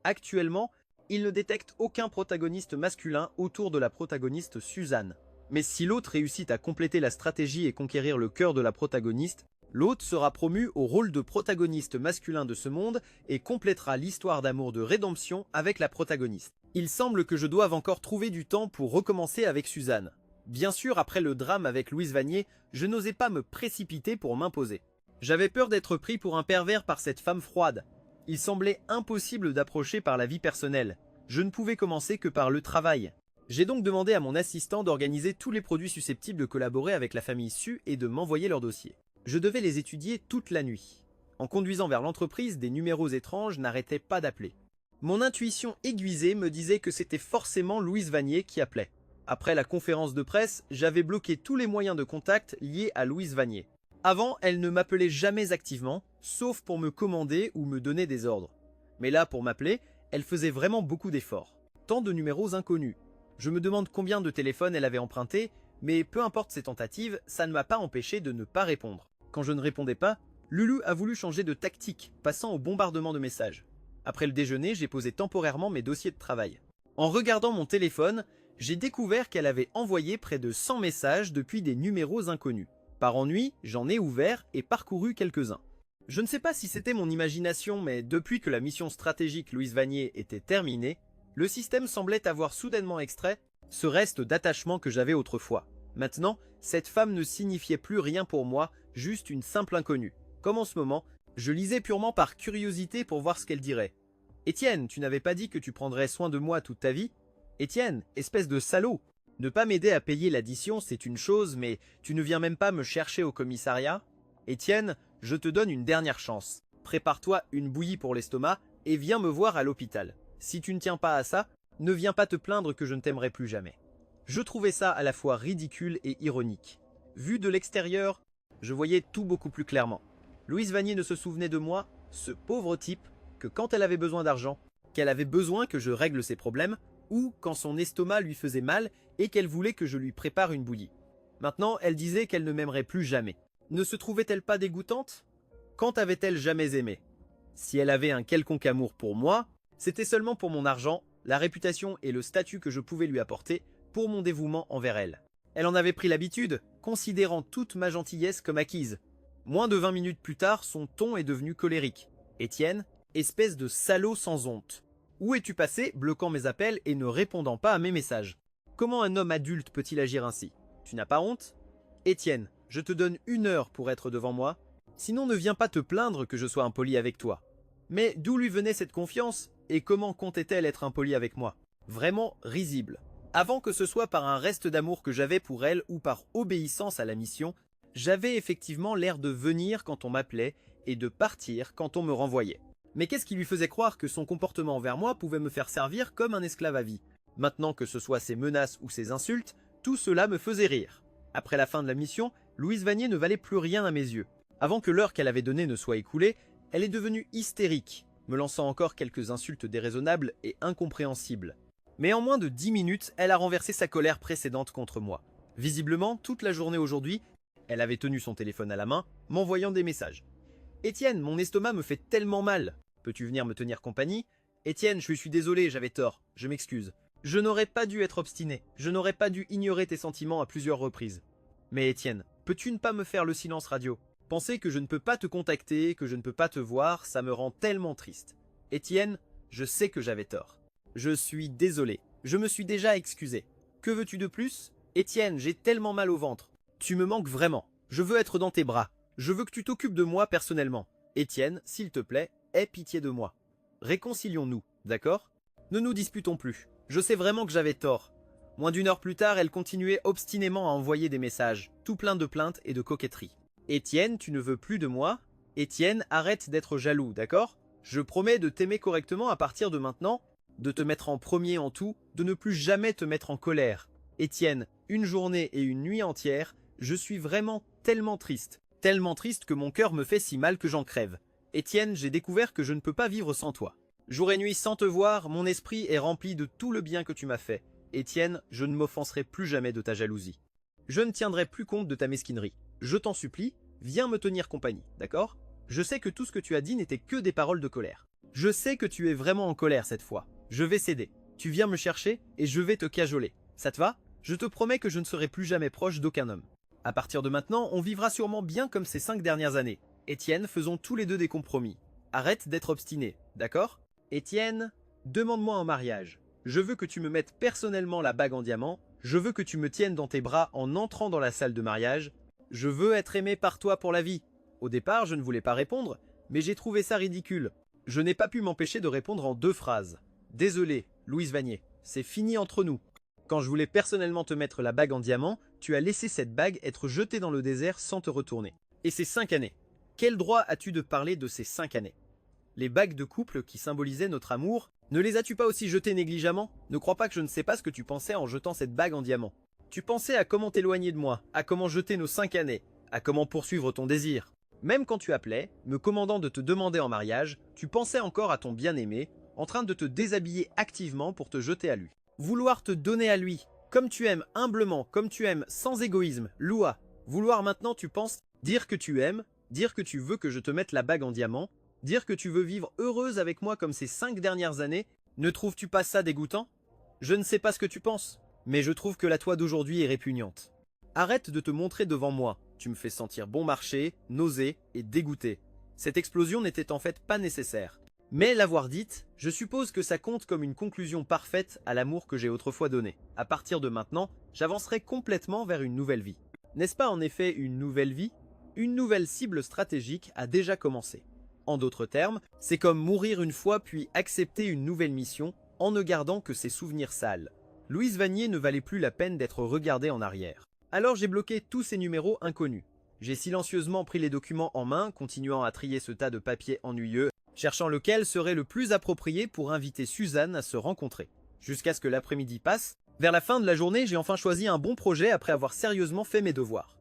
Actuellement, il ne détecte aucun protagoniste masculin autour de la protagoniste Suzanne. Mais si l'autre réussit à compléter la stratégie et conquérir le cœur de la protagoniste, l'autre sera promu au rôle de protagoniste masculin de ce monde et complétera l'histoire d'amour de rédemption avec la protagoniste. Il semble que je doive encore trouver du temps pour recommencer avec Suzanne. Bien sûr, après le drame avec Louise Vanier, je n'osais pas me précipiter pour m'imposer. J'avais peur d'être pris pour un pervers par cette femme froide. Il semblait impossible d'approcher par la vie personnelle. Je ne pouvais commencer que par le travail. J'ai donc demandé à mon assistant d'organiser tous les produits susceptibles de collaborer avec la famille Su et de m'envoyer leurs dossiers. Je devais les étudier toute la nuit. En conduisant vers l'entreprise, des numéros étranges n'arrêtaient pas d'appeler. Mon intuition aiguisée me disait que c'était forcément Louise Vanier qui appelait. Après la conférence de presse, j'avais bloqué tous les moyens de contact liés à Louise Vanier. Avant, elle ne m'appelait jamais activement, sauf pour me commander ou me donner des ordres. Mais là, pour m'appeler, elle faisait vraiment beaucoup d'efforts. Tant de numéros inconnus. Je me demande combien de téléphones elle avait emprunté, mais peu importe ses tentatives, ça ne m'a pas empêché de ne pas répondre. Quand je ne répondais pas, Lulu a voulu changer de tactique, passant au bombardement de messages. Après le déjeuner, j'ai posé temporairement mes dossiers de travail. En regardant mon téléphone, j'ai découvert qu'elle avait envoyé près de 100 messages depuis des numéros inconnus. Par ennui, j'en ai ouvert et parcouru quelques-uns. Je ne sais pas si c'était mon imagination, mais depuis que la mission stratégique Louise Vanier était terminée, le système semblait avoir soudainement extrait ce reste d'attachement que j'avais autrefois. Maintenant, cette femme ne signifiait plus rien pour moi, juste une simple inconnue. Comme en ce moment, je lisais purement par curiosité pour voir ce qu'elle dirait. « Étienne, tu n'avais pas dit que tu prendrais soin de moi toute ta vie? Étienne, espèce de salaud! Ne pas m'aider à payer l'addition, c'est une chose, mais tu ne viens même pas me chercher au commissariat? Étienne, je te donne une dernière chance. Prépare-toi une bouillie pour l'estomac et viens me voir à l'hôpital. Si tu ne tiens pas à ça, ne viens pas te plaindre que je ne t'aimerai plus jamais. » Je trouvais ça à la fois ridicule et ironique. Vu de l'extérieur, je voyais tout beaucoup plus clairement. Louise Vanier ne se souvenait de moi, ce pauvre type, que quand elle avait besoin d'argent, qu'elle avait besoin que je règle ses problèmes, ou quand son estomac lui faisait mal et qu'elle voulait que je lui prépare une bouillie. Maintenant, elle disait qu'elle ne m'aimerait plus jamais. Ne se trouvait-elle pas dégoûtante? Quand avait-elle jamais aimé? Si elle avait un quelconque amour pour moi, c'était seulement pour mon argent, la réputation et le statut que je pouvais lui apporter, pour mon dévouement envers elle. Elle en avait pris l'habitude, considérant toute ma gentillesse comme acquise. Moins de 20 minutes plus tard, son ton est devenu colérique. « Étienne, espèce de salaud sans honte. Où es-tu passé, bloquant mes appels et ne répondant pas à mes messages? Comment un homme adulte peut-il agir ainsi? Tu n'as pas honte? Étienne, je te donne 1 heure pour être devant moi. Sinon ne viens pas te plaindre que je sois impoli avec toi. » Mais d'où lui venait cette confiance et comment comptait-elle être impolie avec moi? Vraiment risible. Avant que ce soit par un reste d'amour que j'avais pour elle ou par obéissance à la mission, j'avais effectivement l'air de venir quand on m'appelait et de partir quand on me renvoyait. Mais qu'est-ce qui lui faisait croire que son comportement envers moi pouvait me faire servir comme un esclave à vie? Maintenant que ce soit ses menaces ou ses insultes, tout cela me faisait rire. Après la fin de la mission, Louise Vanier ne valait plus rien à mes yeux. Avant que l'heure qu'elle avait donnée ne soit écoulée, elle est devenue hystérique, me lançant encore quelques insultes déraisonnables et incompréhensibles. Mais en moins de 10 minutes, elle a renversé sa colère précédente contre moi. Visiblement, toute la journée aujourd'hui, elle avait tenu son téléphone à la main, m'envoyant des messages. « Étienne, mon estomac me fait tellement mal. Peux-tu venir me tenir compagnie? Étienne, je suis désolé, j'avais tort. Je m'excuse. Je n'aurais pas dû être obstiné. Je n'aurais pas dû ignorer tes sentiments à plusieurs reprises. Mais Étienne, peux-tu ne pas me faire le silence radio? Penser que je ne peux pas te contacter, que je ne peux pas te voir, ça me rend tellement triste. Étienne, je sais que j'avais tort. Je suis désolé. Je me suis déjà excusé. Que veux-tu de plus? Étienne, j'ai tellement mal au ventre. Tu me manques vraiment. Je veux être dans tes bras. Je veux que tu t'occupes de moi personnellement. Étienne, s'il te plaît, aie pitié de moi. Réconcilions-nous, d'accord? Ne nous disputons plus. Je sais vraiment que j'avais tort. » Moins d'1 heure plus tard, elle continuait obstinément à envoyer des messages, tout plein de plaintes et de coquetteries. « Étienne, tu ne veux plus de moi? Étienne, arrête d'être jaloux, d'accord? Je promets de t'aimer correctement à partir de maintenant, de te mettre en premier en tout, de ne plus jamais te mettre en colère. Étienne, une journée et une nuit entière, je suis vraiment tellement triste que mon cœur me fait si mal que j'en crève. Étienne, j'ai découvert que je ne peux pas vivre sans toi. Jour et nuit sans te voir, mon esprit est rempli de tout le bien que tu m'as fait. Étienne, je ne m'offenserai plus jamais de ta jalousie. Je ne tiendrai plus compte de ta mesquinerie. Je t'en supplie, viens me tenir compagnie, d'accord? Je sais que tout ce que tu as dit n'était que des paroles de colère. Je sais que tu es vraiment en colère cette fois. Je vais céder. Tu viens me chercher et je vais te cajoler. Ça te va? Je te promets que je ne serai plus jamais proche d'aucun homme. À partir de maintenant, on vivra sûrement bien comme ces 5 dernières années. Étienne, faisons tous les deux des compromis. Arrête d'être obstiné, d'accord? Étienne, demande-moi en mariage. Je veux que tu me mettes personnellement la bague en diamant. Je veux que tu me tiennes dans tes bras en entrant dans la salle de mariage. Je veux être aimé par toi pour la vie. Au départ, je ne voulais pas répondre, mais j'ai trouvé ça ridicule. Je n'ai pas pu m'empêcher de répondre en 2 phrases. Désolé, Louise Vanier, c'est fini entre nous. Quand je voulais personnellement te mettre la bague en diamant, tu as laissé cette bague être jetée dans le désert sans te retourner. Et ces 5 années. Quel droit as-tu de parler de ces 5 années? Les bagues de couple qui symbolisaient notre amour, ne les as-tu pas aussi jetées négligemment? Ne crois pas que je ne sais pas ce que tu pensais en jetant cette bague en diamant. Tu pensais à comment t'éloigner de moi, à comment jeter nos 5 années, à comment poursuivre ton désir. Même quand tu appelais, me commandant de te demander en mariage, tu pensais encore à ton bien-aimé, en train de te déshabiller activement pour te jeter à lui. Vouloir te donner à lui, comme tu aimes humblement, comme tu aimes sans égoïsme, Loua. Vouloir maintenant tu penses dire que tu aimes, dire que tu veux que je te mette la bague en diamant, dire que tu veux vivre heureuse avec moi comme ces 5 dernières années, ne trouves-tu pas ça dégoûtant? Je ne sais pas ce que tu penses, mais je trouve que la toi d'aujourd'hui est répugnante. Arrête de te montrer devant moi, tu me fais sentir bon marché, nausée et dégoûté. Cette explosion n'était en fait pas nécessaire. Mais l'avoir dite, je suppose que ça compte comme une conclusion parfaite à l'amour que j'ai autrefois donné. À partir de maintenant, j'avancerai complètement vers une nouvelle vie. N'est-ce pas en effet une nouvelle vie? Une nouvelle cible stratégique a déjà commencé. En d'autres termes, c'est comme mourir une fois puis accepter une nouvelle mission en ne gardant que ses souvenirs sales. Louise Vanier ne valait plus la peine d'être regardée en arrière. Alors j'ai bloqué tous ces numéros inconnus. J'ai silencieusement pris les documents en main, continuant à trier ce tas de papiers ennuyeux, cherchant lequel serait le plus approprié pour inviter Suzanne à se rencontrer. Jusqu'à ce que l'après-midi passe, vers la fin de la journée, j'ai enfin choisi un bon projet après avoir sérieusement fait mes devoirs.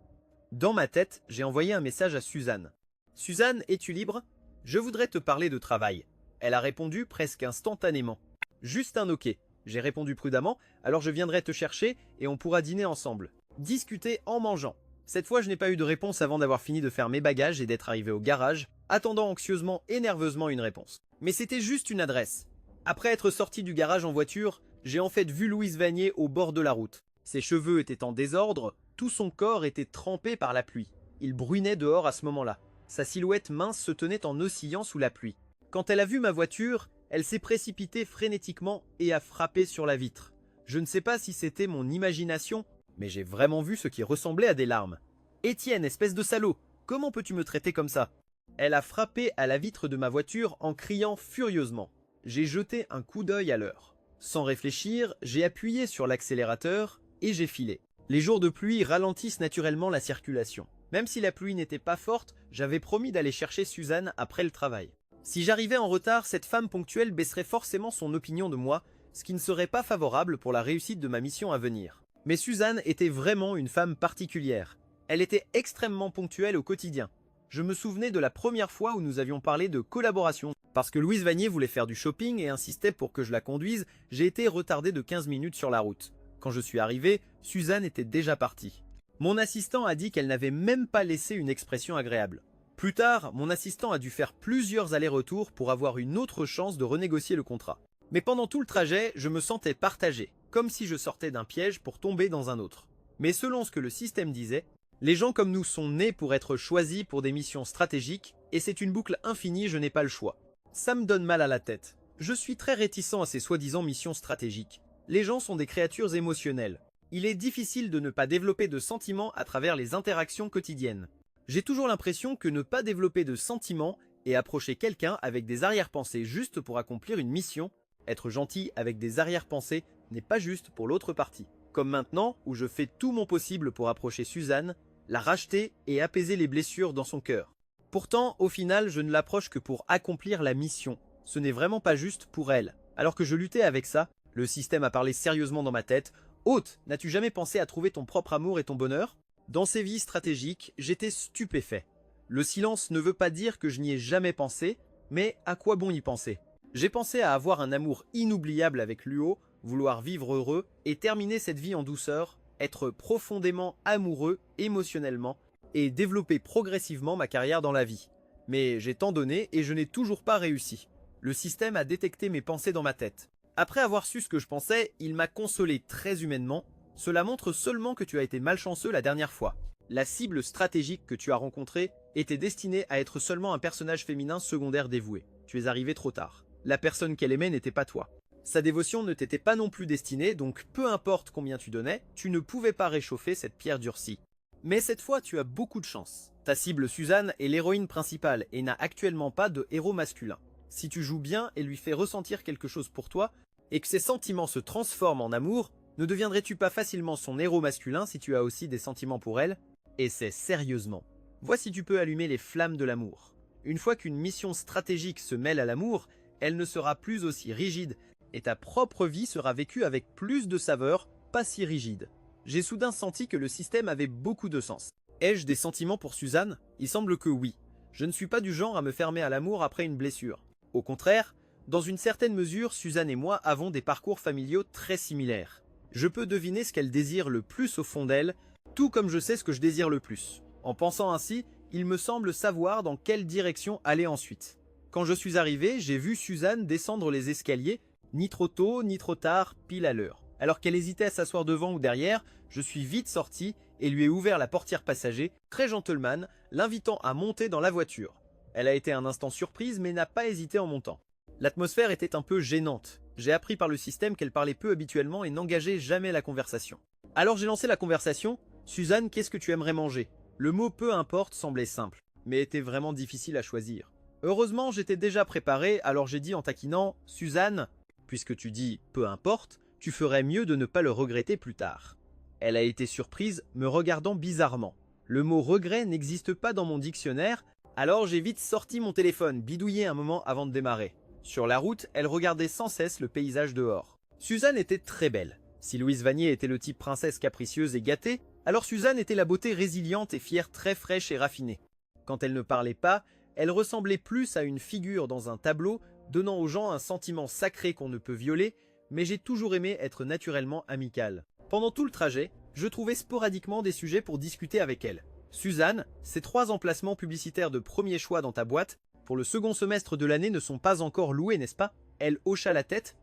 Dans ma tête, j'ai envoyé un message à Suzanne. « Suzanne, es-tu libre? Je voudrais te parler de travail. » Elle a répondu presque instantanément. « Juste un ok. » J'ai répondu prudemment, alors je viendrai te chercher et on pourra dîner ensemble. Discuter en mangeant. Cette fois, je n'ai pas eu de réponse avant d'avoir fini de faire mes bagages et d'être arrivé au garage, attendant anxieusement et nerveusement une réponse. Mais c'était juste une adresse. Après être sorti du garage en voiture, j'ai en fait vu Louise Vanier au bord de la route. Ses cheveux étaient en désordre, tout son corps était trempé par la pluie. Il bruinait dehors à ce moment-là. Sa silhouette mince se tenait en oscillant sous la pluie. Quand elle a vu ma voiture, elle s'est précipitée frénétiquement et a frappé sur la vitre. Je ne sais pas si c'était mon imagination, mais j'ai vraiment vu ce qui ressemblait à des larmes. « Étienne, espèce de salaud, comment peux-tu me traiter comme ça ?» Elle a frappé à la vitre de ma voiture en criant furieusement. J'ai jeté un coup d'œil à l'heure. Sans réfléchir, j'ai appuyé sur l'accélérateur et j'ai filé. Les jours de pluie ralentissent naturellement la circulation. Même si la pluie n'était pas forte, j'avais promis d'aller chercher Suzanne après le travail. Si j'arrivais en retard, cette femme ponctuelle baisserait forcément son opinion de moi, ce qui ne serait pas favorable pour la réussite de ma mission à venir. Mais Suzanne était vraiment une femme particulière. Elle était extrêmement ponctuelle au quotidien. Je me souvenais de la première fois où nous avions parlé de collaboration. Parce que Louise Vanier voulait faire du shopping et insistait pour que je la conduise, j'ai été retardé de 15 minutes sur la route. Quand je suis arrivé, Suzanne était déjà partie. Mon assistant a dit qu'elle n'avait même pas laissé une expression agréable. Plus tard, mon assistant a dû faire plusieurs allers-retours pour avoir une autre chance de renégocier le contrat. Mais pendant tout le trajet, je me sentais partagé, comme si je sortais d'un piège pour tomber dans un autre. Mais selon ce que le système disait, les gens comme nous sont nés pour être choisis pour des missions stratégiques, et c'est une boucle infinie, je n'ai pas le choix. Ça me donne mal à la tête. Je suis très réticent à ces soi-disant missions stratégiques. Les gens sont des créatures émotionnelles. Il est difficile de ne pas développer de sentiments à travers les interactions quotidiennes. J'ai toujours l'impression que ne pas développer de sentiments et approcher quelqu'un avec des arrière-pensées juste pour accomplir une mission, être gentil avec des arrière-pensées n'est pas juste pour l'autre partie. Comme maintenant où je fais tout mon possible pour approcher Suzanne, la racheter et apaiser les blessures dans son cœur. Pourtant, au final, je ne l'approche que pour accomplir la mission. Ce n'est vraiment pas juste pour elle. Alors que je luttais avec ça, le système a parlé sérieusement dans ma tête. « Hôte, n'as-tu jamais pensé à trouver ton propre amour et ton bonheur ?» Dans ces vies stratégiques, j'étais stupéfait. Le silence ne veut pas dire que je n'y ai jamais pensé, mais à quoi bon y penser? J'ai pensé à avoir un amour inoubliable avec Luo, vouloir vivre heureux et terminer cette vie en douceur, être profondément amoureux émotionnellement et développer progressivement ma carrière dans la vie. Mais j'ai tant donné et je n'ai toujours pas réussi. Le système a détecté mes pensées dans ma tête. Après avoir su ce que je pensais, il m'a consolé très humainement. Cela montre seulement que tu as été malchanceux la dernière fois. La cible stratégique que tu as rencontrée était destinée à être seulement un personnage féminin secondaire dévoué. Tu es arrivé trop tard. La personne qu'elle aimait n'était pas toi. Sa dévotion ne t'était pas non plus destinée, donc peu importe combien tu donnais, tu ne pouvais pas réchauffer cette pierre durcie. Mais cette fois, tu as beaucoup de chance. Ta cible Suzanne est l'héroïne principale et n'a actuellement pas de héros masculin. Si tu joues bien et lui fais ressentir quelque chose pour toi, et que ses sentiments se transforment en amour, ne deviendrais-tu pas facilement son héros masculin si tu as aussi des sentiments pour elle? Et c'est sérieusement. Vois si tu peux allumer les flammes de l'amour. Une fois qu'une mission stratégique se mêle à l'amour, elle ne sera plus aussi rigide et ta propre vie sera vécue avec plus de saveur, pas si rigide. J'ai soudain senti que le système avait beaucoup de sens. Ai-je des sentiments pour Suzanne? Il semble que oui. Je ne suis pas du genre à me fermer à l'amour après une blessure. Au contraire, dans une certaine mesure, Suzanne et moi avons des parcours familiaux très similaires. Je peux deviner ce qu'elle désire le plus au fond d'elle, tout comme je sais ce que je désire le plus. En pensant ainsi, il me semble savoir dans quelle direction aller ensuite. Quand je suis arrivé, j'ai vu Suzanne descendre les escaliers, ni trop tôt, ni trop tard, pile à l'heure. Alors qu'elle hésitait à s'asseoir devant ou derrière, je suis vite sorti et lui ai ouvert la portière passager, très gentleman, l'invitant à monter dans la voiture. Elle a été un instant surprise mais n'a pas hésité en montant. L'atmosphère était un peu gênante. J'ai appris par le système qu'elle parlait peu habituellement et n'engageait jamais la conversation. Alors j'ai lancé la conversation. « Suzanne, qu'est-ce que tu aimerais manger ?» Le mot « peu importe » semblait simple, mais était vraiment difficile à choisir. Heureusement, j'étais déjà préparé, alors j'ai dit en taquinant « Suzanne, puisque tu dis « peu importe », tu ferais mieux de ne pas le regretter plus tard. » Elle a été surprise, me regardant bizarrement. Le mot « regret » n'existe pas dans mon dictionnaire, alors j'ai vite sorti mon téléphone, bidouillé un moment avant de démarrer. Sur la route, elle regardait sans cesse le paysage dehors. Suzanne était très belle. Si Louise Vanier était le type princesse capricieuse et gâtée, alors Suzanne était la beauté résiliente et fière, très fraîche et raffinée. Quand elle ne parlait pas, elle ressemblait plus à une figure dans un tableau, donnant aux gens un sentiment sacré qu'on ne peut violer, mais j'ai toujours aimé être naturellement amical. Pendant tout le trajet, je trouvais sporadiquement des sujets pour discuter avec elle. Suzanne, ces 3 emplacements publicitaires de premier choix dans ta boîte, pour le second semestre de l'année ne sont pas encore loués, n'est-ce pas? Elle hocha la tête.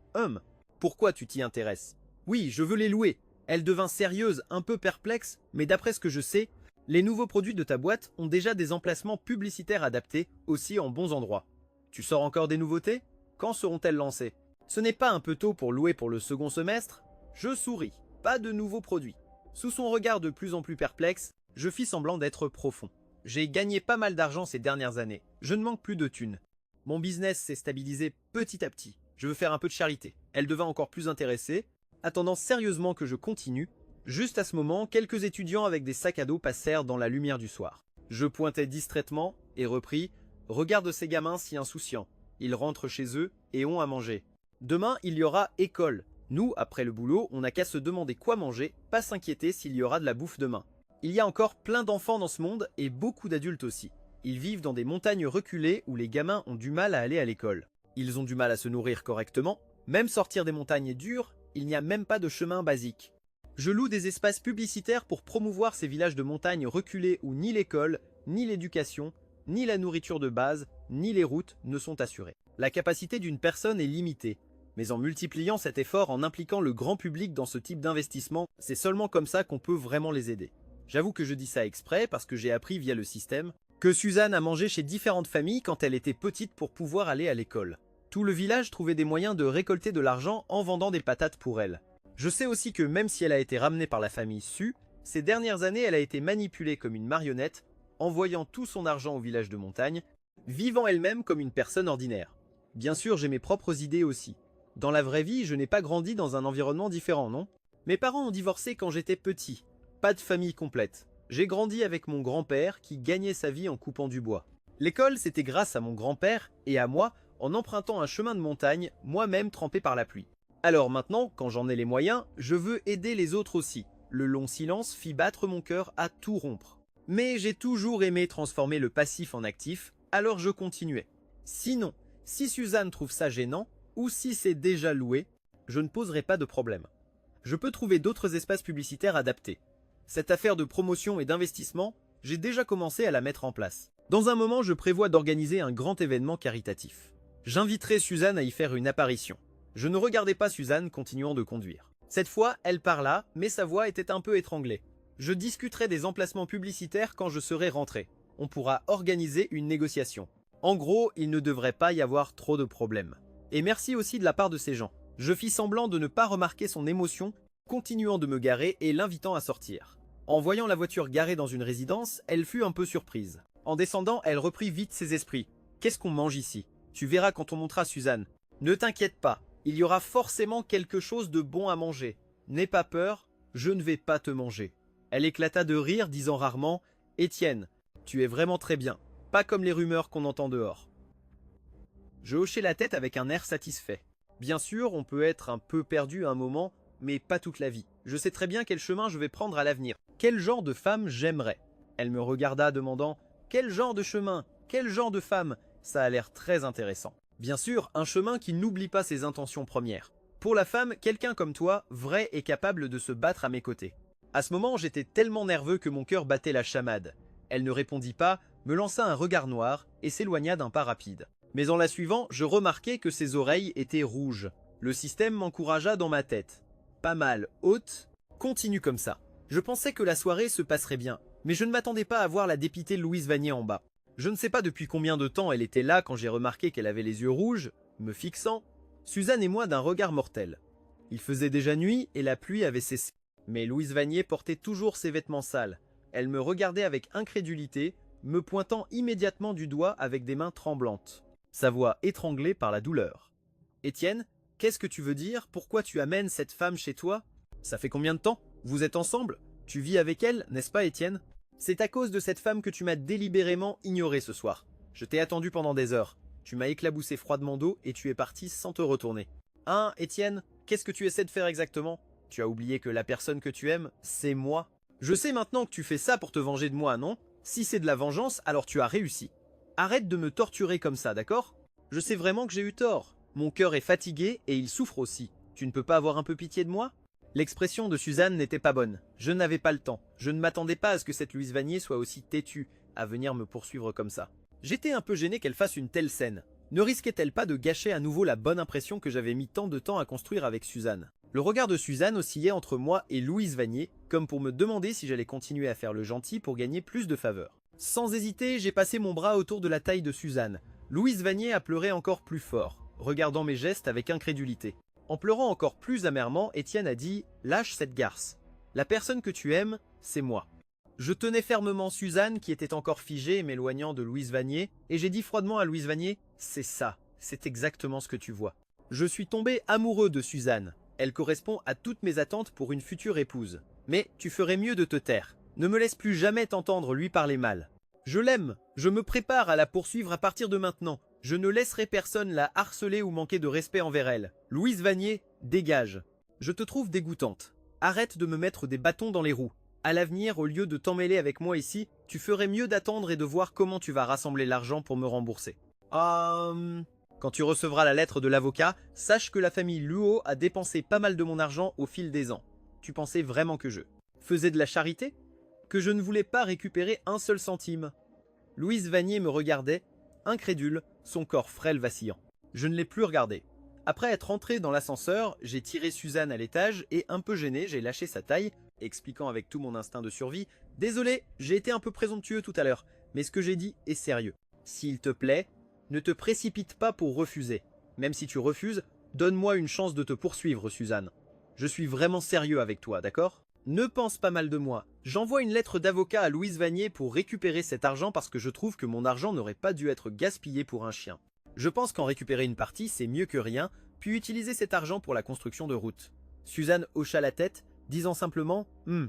Pourquoi tu t'y intéresses? Oui, je veux les louer. Elle devint sérieuse, un peu perplexe, mais d'après ce que je sais, les nouveaux produits de ta boîte ont déjà des emplacements publicitaires adaptés, aussi en bons endroits. Tu sors encore des nouveautés? Quand seront-elles lancées? Ce n'est pas un peu tôt pour louer pour le second semestre? Je souris, pas de nouveaux produits. Sous son regard de plus en plus perplexe, je fis semblant d'être profond. J'ai gagné pas mal d'argent ces dernières années, je ne manque plus de thunes. Mon business s'est stabilisé petit à petit. Je veux faire un peu de charité. Elle devint encore plus intéressée, attendant sérieusement que je continue. Juste à ce moment, quelques étudiants avec des sacs à dos passèrent dans la lumière du soir. Je pointai distraitement et repris « Regarde ces gamins si insouciants. Ils rentrent chez eux et ont à manger. Demain, il y aura école. Nous, après le boulot, on n'a qu'à se demander quoi manger, pas s'inquiéter s'il y aura de la bouffe demain. Il y a encore plein d'enfants dans ce monde et beaucoup d'adultes aussi. Ils vivent dans des montagnes reculées où les gamins ont du mal à aller à l'école. Ils ont du mal à se nourrir correctement. Même sortir des montagnes est dur, il n'y a même pas de chemin basique. Je loue des espaces publicitaires pour promouvoir ces villages de montagne reculés où ni l'école, ni l'éducation, ni la nourriture de base, ni les routes ne sont assurées. La capacité d'une personne est limitée, mais en multipliant cet effort en impliquant le grand public dans ce type d'investissement, c'est seulement comme ça qu'on peut vraiment les aider. J'avoue que je dis ça exprès parce que j'ai appris via le système que Suzanne a mangé chez différentes familles quand elle était petite pour pouvoir aller à l'école. Tout le village trouvait des moyens de récolter de l'argent en vendant des patates pour elle. Je sais aussi que même si elle a été ramenée par la famille Su, ces dernières années elle a été manipulée comme une marionnette, envoyant tout son argent au village de montagne, vivant elle-même comme une personne ordinaire. Bien sûr, j'ai mes propres idées aussi. Dans la vraie vie, je n'ai pas grandi dans un environnement différent, non? Mes parents ont divorcé quand j'étais petit. Pas de famille complète. J'ai grandi avec mon grand-père qui gagnait sa vie en coupant du bois. L'école, c'était grâce à mon grand-père et à moi en empruntant un chemin de montagne, moi-même trempé par la pluie. Alors maintenant, quand j'en ai les moyens, je veux aider les autres aussi. Le long silence fit battre mon cœur à tout rompre. Mais j'ai toujours aimé transformer le passif en actif, alors je continuais. Sinon, si Suzanne trouve ça gênant, ou si c'est déjà loué, je ne poserai pas de problème. Je peux trouver d'autres espaces publicitaires adaptés. Cette affaire de promotion et d'investissement, j'ai déjà commencé à la mettre en place. Dans un moment, je prévois d'organiser un grand événement caritatif. J'inviterai Suzanne à y faire une apparition. Je ne regardais pas Suzanne continuant de conduire. Cette fois, elle parla, mais sa voix était un peu étranglée. Je discuterai des emplacements publicitaires quand je serai rentré. On pourra organiser une négociation. En gros, il ne devrait pas y avoir trop de problèmes. Et merci aussi de la part de ces gens. Je fis semblant de ne pas remarquer son émotion, continuant de me garer et l'invitant à sortir. En voyant la voiture garée dans une résidence, elle fut un peu surprise. En descendant, elle reprit vite ses esprits. « Qu'est-ce qu'on mange ici? Tu verras quand on montera Suzanne. Ne t'inquiète pas, il y aura forcément quelque chose de bon à manger. N'aie pas peur, je ne vais pas te manger. » Elle éclata de rire, disant rarement « Étienne, tu es vraiment très bien, pas comme les rumeurs qu'on entend dehors. » Je hochai la tête avec un air satisfait. Bien sûr, on peut être un peu perdu à un moment, mais pas toute la vie. Je sais très bien quel chemin je vais prendre à l'avenir. Quel genre de femme j'aimerais? Elle me regarda demandant « Quel genre de chemin? Quel genre de femme? Ça a l'air très intéressant. » Bien sûr, un chemin qui n'oublie pas ses intentions premières. Pour la femme, quelqu'un comme toi, vrai et capable de se battre à mes côtés. À ce moment, j'étais tellement nerveux que mon cœur battait la chamade. Elle ne répondit pas, me lança un regard noir et s'éloigna d'un pas rapide. Mais en la suivant, je remarquai que ses oreilles étaient rouges. Le système m'encouragea dans ma tête. Pas mal, haute, continue comme ça. Je pensais que la soirée se passerait bien, mais je ne m'attendais pas à voir la députée Louise Vanier en bas. Je ne sais pas depuis combien de temps elle était là quand j'ai remarqué qu'elle avait les yeux rouges, me fixant, Suzanne et moi d'un regard mortel. Il faisait déjà nuit et la pluie avait cessé. Mais Louise Vanier portait toujours ses vêtements sales. Elle me regardait avec incrédulité, me pointant immédiatement du doigt avec des mains tremblantes. Sa voix étranglée par la douleur. « Étienne, qu'est-ce que tu veux dire? Pourquoi tu amènes cette femme chez toi? Ça fait combien de temps? Vous êtes ensemble? Tu vis avec elle, n'est-ce pas Étienne? C'est à cause de cette femme que tu m'as délibérément ignoré ce soir. Je t'ai attendu pendant des heures. Tu m'as éclaboussé froidement d'eau et tu es parti sans te retourner. Hein, Étienne, qu'est-ce que tu essaies de faire exactement? Tu as oublié que la personne que tu aimes, c'est moi. Je sais maintenant que tu fais ça pour te venger de moi, non? Si c'est de la vengeance, alors tu as réussi. Arrête de me torturer comme ça, d'accord? Je sais vraiment que j'ai eu tort. Mon cœur est fatigué et il souffre aussi. Tu ne peux pas avoir un peu pitié de moi? L'expression de Suzanne n'était pas bonne. Je n'avais pas le temps. Je ne m'attendais pas à ce que cette Louise Vanier soit aussi têtue à venir me poursuivre comme ça. J'étais un peu gêné qu'elle fasse une telle scène. Ne risquait-elle pas de gâcher à nouveau la bonne impression que j'avais mis tant de temps à construire avec Suzanne? Le regard de Suzanne oscillait entre moi et Louise Vanier, comme pour me demander si j'allais continuer à faire le gentil pour gagner plus de faveur. Sans hésiter, j'ai passé mon bras autour de la taille de Suzanne. Louise Vanier a pleuré encore plus fort, regardant mes gestes avec incrédulité. En pleurant encore plus amèrement, Étienne a dit « Lâche cette garce. La personne que tu aimes, c'est moi. » Je tenais fermement Suzanne, qui était encore figée, m'éloignant de Louise Vanier, et j'ai dit froidement à Louise Vanier « C'est ça, c'est exactement ce que tu vois. » Je suis tombé amoureux de Suzanne. Elle correspond à toutes mes attentes pour une future épouse. Mais tu ferais mieux de te taire. Ne me laisse plus jamais t'entendre lui parler mal. Je l'aime, je me prépare à la poursuivre à partir de maintenant. Je ne laisserai personne la harceler ou manquer de respect envers elle. Louise Vanier, dégage. Je te trouve dégoûtante. Arrête de me mettre des bâtons dans les roues. À l'avenir, au lieu de t'emmêler avec moi ici, tu ferais mieux d'attendre et de voir comment tu vas rassembler l'argent pour me rembourser. Quand tu recevras la lettre de l'avocat, sache que la famille Luo a dépensé pas mal de mon argent au fil des ans. Tu pensais vraiment que je faisais de la charité? Que je ne voulais pas récupérer un seul centime? Louise Vanier me regardait, incrédule, son corps frêle vacillant. Je ne l'ai plus regardé. Après être entré dans l'ascenseur, j'ai tiré Suzanne à l'étage et un peu gêné, j'ai lâché sa taille, expliquant avec tout mon instinct de survie « Désolé, j'ai été un peu présomptueux tout à l'heure, mais ce que j'ai dit est sérieux. S'il te plaît, ne te précipite pas pour refuser. Même si tu refuses, donne-moi une chance de te poursuivre, Suzanne. Je suis vraiment sérieux avec toi, d'accord? Ne pense pas mal de moi. J'envoie une lettre d'avocat à Louise Vanier pour récupérer cet argent parce que je trouve que mon argent n'aurait pas dû être gaspillé pour un chien. Je pense qu'en récupérer une partie, c'est mieux que rien, puis utiliser cet argent pour la construction de routes. » Suzanne hocha la tête, disant simplement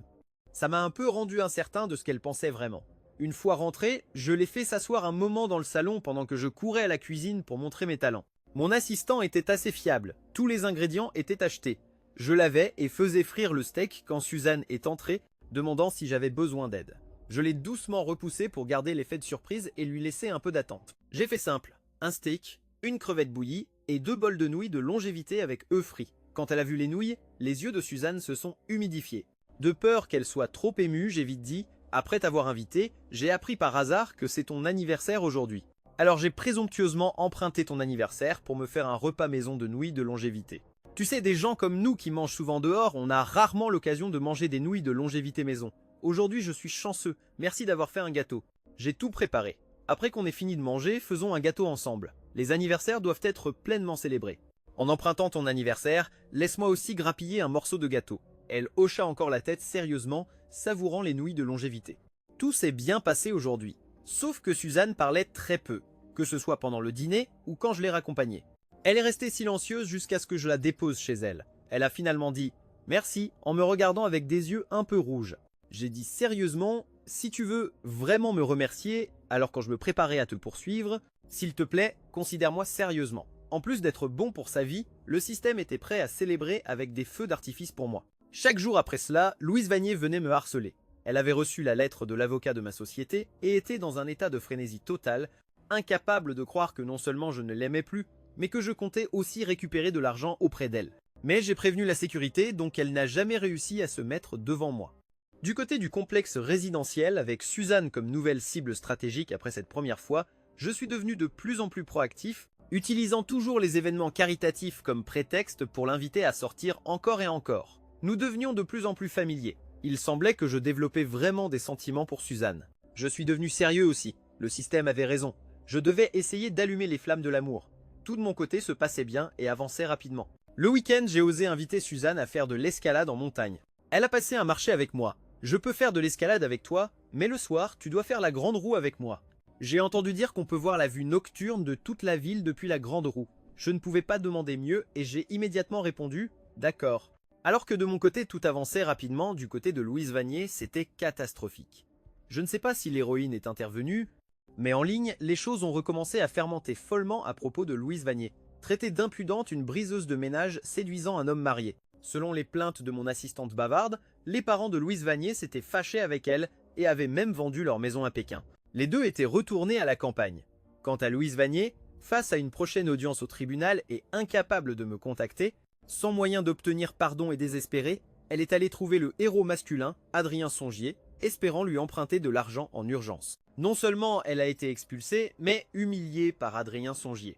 « Ça m'a un peu rendu incertain de ce qu'elle pensait vraiment. » Une fois rentrée, je l'ai fait s'asseoir un moment dans le salon pendant que je courais à la cuisine pour montrer mes talents. Mon assistant était assez fiable, tous les ingrédients étaient achetés. Je lavais et faisais frire le steak quand Suzanne est entrée, demandant si j'avais besoin d'aide. Je l'ai doucement repoussé pour garder l'effet de surprise et lui laisser un peu d'attente. J'ai fait simple, un steak, une crevette bouillie et 2 bols de nouilles de longévité avec œufs frits. Quand elle a vu les nouilles, les yeux de Suzanne se sont humidifiés. De peur qu'elle soit trop émue, j'ai vite dit « Après t'avoir invité, j'ai appris par hasard que c'est ton anniversaire aujourd'hui. Alors j'ai présomptueusement emprunté ton anniversaire pour me faire un repas maison de nouilles de longévité. Tu sais, des gens comme nous qui mangent souvent dehors, on a rarement l'occasion de manger des nouilles de longévité maison. Aujourd'hui, je suis chanceux. Merci d'avoir fait un gâteau. J'ai tout préparé. Après qu'on ait fini de manger, faisons un gâteau ensemble. Les anniversaires doivent être pleinement célébrés. En empruntant ton anniversaire, laisse-moi aussi grappiller un morceau de gâteau. » Elle hocha encore la tête sérieusement, savourant les nouilles de longévité. Tout s'est bien passé aujourd'hui. Sauf que Suzanne parlait très peu, que ce soit pendant le dîner ou quand je l'ai raccompagnée. Elle est restée silencieuse jusqu'à ce que je la dépose chez elle. Elle a finalement dit « Merci » en me regardant avec des yeux un peu rouges. J'ai dit sérieusement « Si tu veux vraiment me remercier, alors quand je me préparais à te poursuivre, s'il te plaît, considère-moi sérieusement. » En plus d'être bon pour sa vie, le système était prêt à célébrer avec des feux d'artifice pour moi. Chaque jour après cela, Louise Vanier venait me harceler. Elle avait reçu la lettre de l'avocat de ma société et était dans un état de frénésie totale, incapable de croire que non seulement je ne l'aimais plus, mais que je comptais aussi récupérer de l'argent auprès d'elle. Mais j'ai prévenu la sécurité, donc elle n'a jamais réussi à se mettre devant moi. Du côté du complexe résidentiel, avec Suzanne comme nouvelle cible stratégique après cette première fois, je suis devenu de plus en plus proactif, utilisant toujours les événements caritatifs comme prétexte pour l'inviter à sortir encore et encore. Nous devenions de plus en plus familiers. Il semblait que je développais vraiment des sentiments pour Suzanne. Je suis devenu sérieux aussi. Le système avait raison. Je devais essayer d'allumer les flammes de l'amour. Tout de mon côté se passait bien et avançait rapidement. Le week-end, j'ai osé inviter Suzanne à faire de l'escalade en montagne. Elle a passé un marché avec moi. Je peux faire de l'escalade avec toi, mais le soir, tu dois faire la grande roue avec moi. J'ai entendu dire qu'on peut voir la vue nocturne de toute la ville depuis la grande roue. Je ne pouvais pas demander mieux et j'ai immédiatement répondu « D'accord ». Alors que de mon côté tout avançait rapidement, du côté de Louise Vanier, c'était catastrophique. Je ne sais pas si l'héroïne est intervenue, mais en ligne, les choses ont recommencé à fermenter follement à propos de Louise Vanier, traitée d'impudente une briseuse de ménage séduisant un homme marié. Selon les plaintes de mon assistante bavarde, les parents de Louise Vanier s'étaient fâchés avec elle et avaient même vendu leur maison à Pékin. Les deux étaient retournés à la campagne. Quant à Louise Vanier, face à une prochaine audience au tribunal et incapable de me contacter, sans moyen d'obtenir pardon et désespérée, elle est allée trouver le héros masculin, Adrien Songier, espérant lui emprunter de l'argent en urgence. Non seulement elle a été expulsée, mais humiliée par Adrien Songier.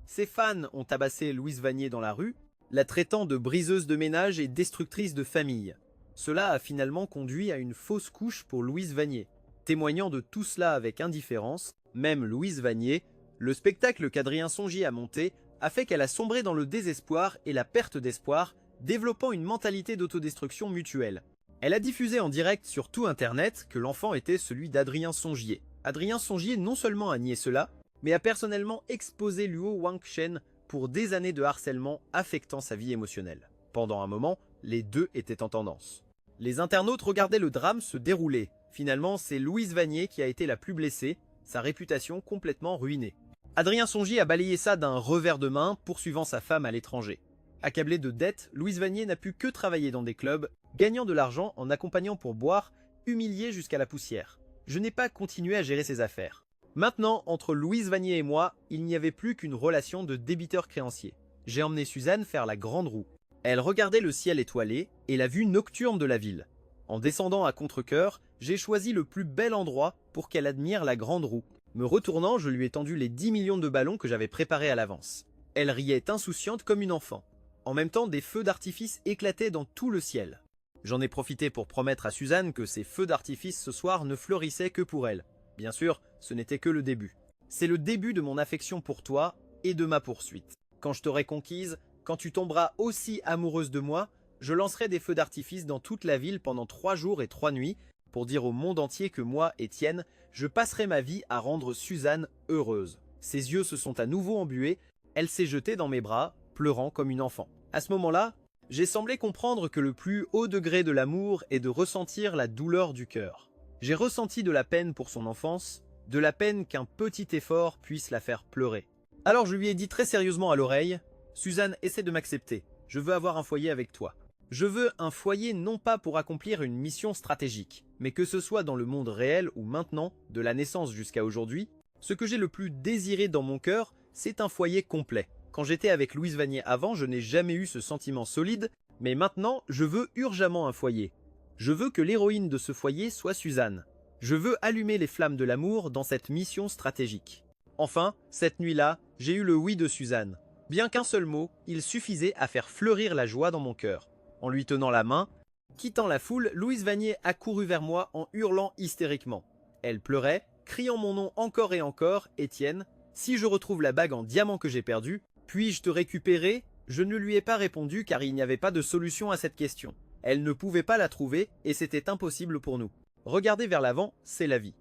Ses fans ont tabassé Louise Vanier dans la rue, la traitant de briseuse de ménage et destructrice de famille. Cela a finalement conduit à une fausse couche pour Louise Vanier. Témoignant de tout cela avec indifférence, même Louise Vanier, le spectacle qu'Adrien Songier a monté a fait qu'elle a sombré dans le désespoir et la perte d'espoir, développant une mentalité d'autodestruction mutuelle. Elle a diffusé en direct sur tout internet que l'enfant était celui d'Adrien Songier. Adrien Songier non seulement a nié cela, mais a personnellement exposé Luo Wangshen pour des années de harcèlement affectant sa vie émotionnelle. Pendant un moment, les deux étaient en tendance. Les internautes regardaient le drame se dérouler. Finalement, c'est Louise Vanier qui a été la plus blessée, sa réputation complètement ruinée. Adrien Songier a balayé ça d'un revers de main, poursuivant sa femme à l'étranger. Accablée de dettes, Louise Vanier n'a pu que travailler dans des clubs, gagnant de l'argent en accompagnant pour boire, humiliée jusqu'à la poussière. Je n'ai pas continué à gérer ses affaires. Maintenant, entre Louise Vanier et moi, il n'y avait plus qu'une relation de débiteur-créancier. J'ai emmené Suzanne faire la grande roue. Elle regardait le ciel étoilé et la vue nocturne de la ville. En descendant à contre-cœur, j'ai choisi le plus bel endroit pour qu'elle admire la grande roue. Me retournant, je lui ai tendu les 10 millions de ballons que j'avais préparés à l'avance. Elle riait insouciante comme une enfant. En même temps, des feux d'artifice éclataient dans tout le ciel. J'en ai profité pour promettre à Suzanne que ces feux d'artifice ce soir ne fleurissaient que pour elle. Bien sûr, ce n'était que le début. C'est le début de mon affection pour toi et de ma poursuite. Quand je t'aurai conquise, quand tu tomberas aussi amoureuse de moi, je lancerai des feux d'artifice dans toute la ville pendant 3 jours et 3 nuits pour dire au monde entier que moi, Étienne, je passerai ma vie à rendre Suzanne heureuse. Ses yeux se sont à nouveau embués, elle s'est jetée dans mes bras, pleurant comme une enfant. À ce moment-là, j'ai semblé comprendre que le plus haut degré de l'amour est de ressentir la douleur du cœur. J'ai ressenti de la peine pour son enfance, de la peine qu'un petit effort puisse la faire pleurer. Alors je lui ai dit très sérieusement à l'oreille, « Suzanne, essaie de m'accepter, je veux avoir un foyer avec toi. Je veux un foyer non pas pour accomplir une mission stratégique, mais que ce soit dans le monde réel ou maintenant, de la naissance jusqu'à aujourd'hui, ce que j'ai le plus désiré dans mon cœur, c'est un foyer complet. Quand j'étais avec Louise Vanier avant, je n'ai jamais eu ce sentiment solide, mais maintenant, je veux urgemment un foyer. Je veux que l'héroïne de ce foyer soit Suzanne. Je veux allumer les flammes de l'amour dans cette mission stratégique. Enfin, cette nuit-là, j'ai eu le oui de Suzanne. Bien qu'un seul mot, il suffisait à faire fleurir la joie dans mon cœur. En lui tenant la main, quittant la foule, Louise Vanier a couru vers moi en hurlant hystériquement. Elle pleurait, criant mon nom encore et encore, Étienne, si je retrouve la bague en diamant que j'ai perdue, puis-je te récupérer? Je ne lui ai pas répondu car il n'y avait pas de solution à cette question. Elle ne pouvait pas la trouver et c'était impossible pour nous. Regarder vers l'avant, c'est la vie.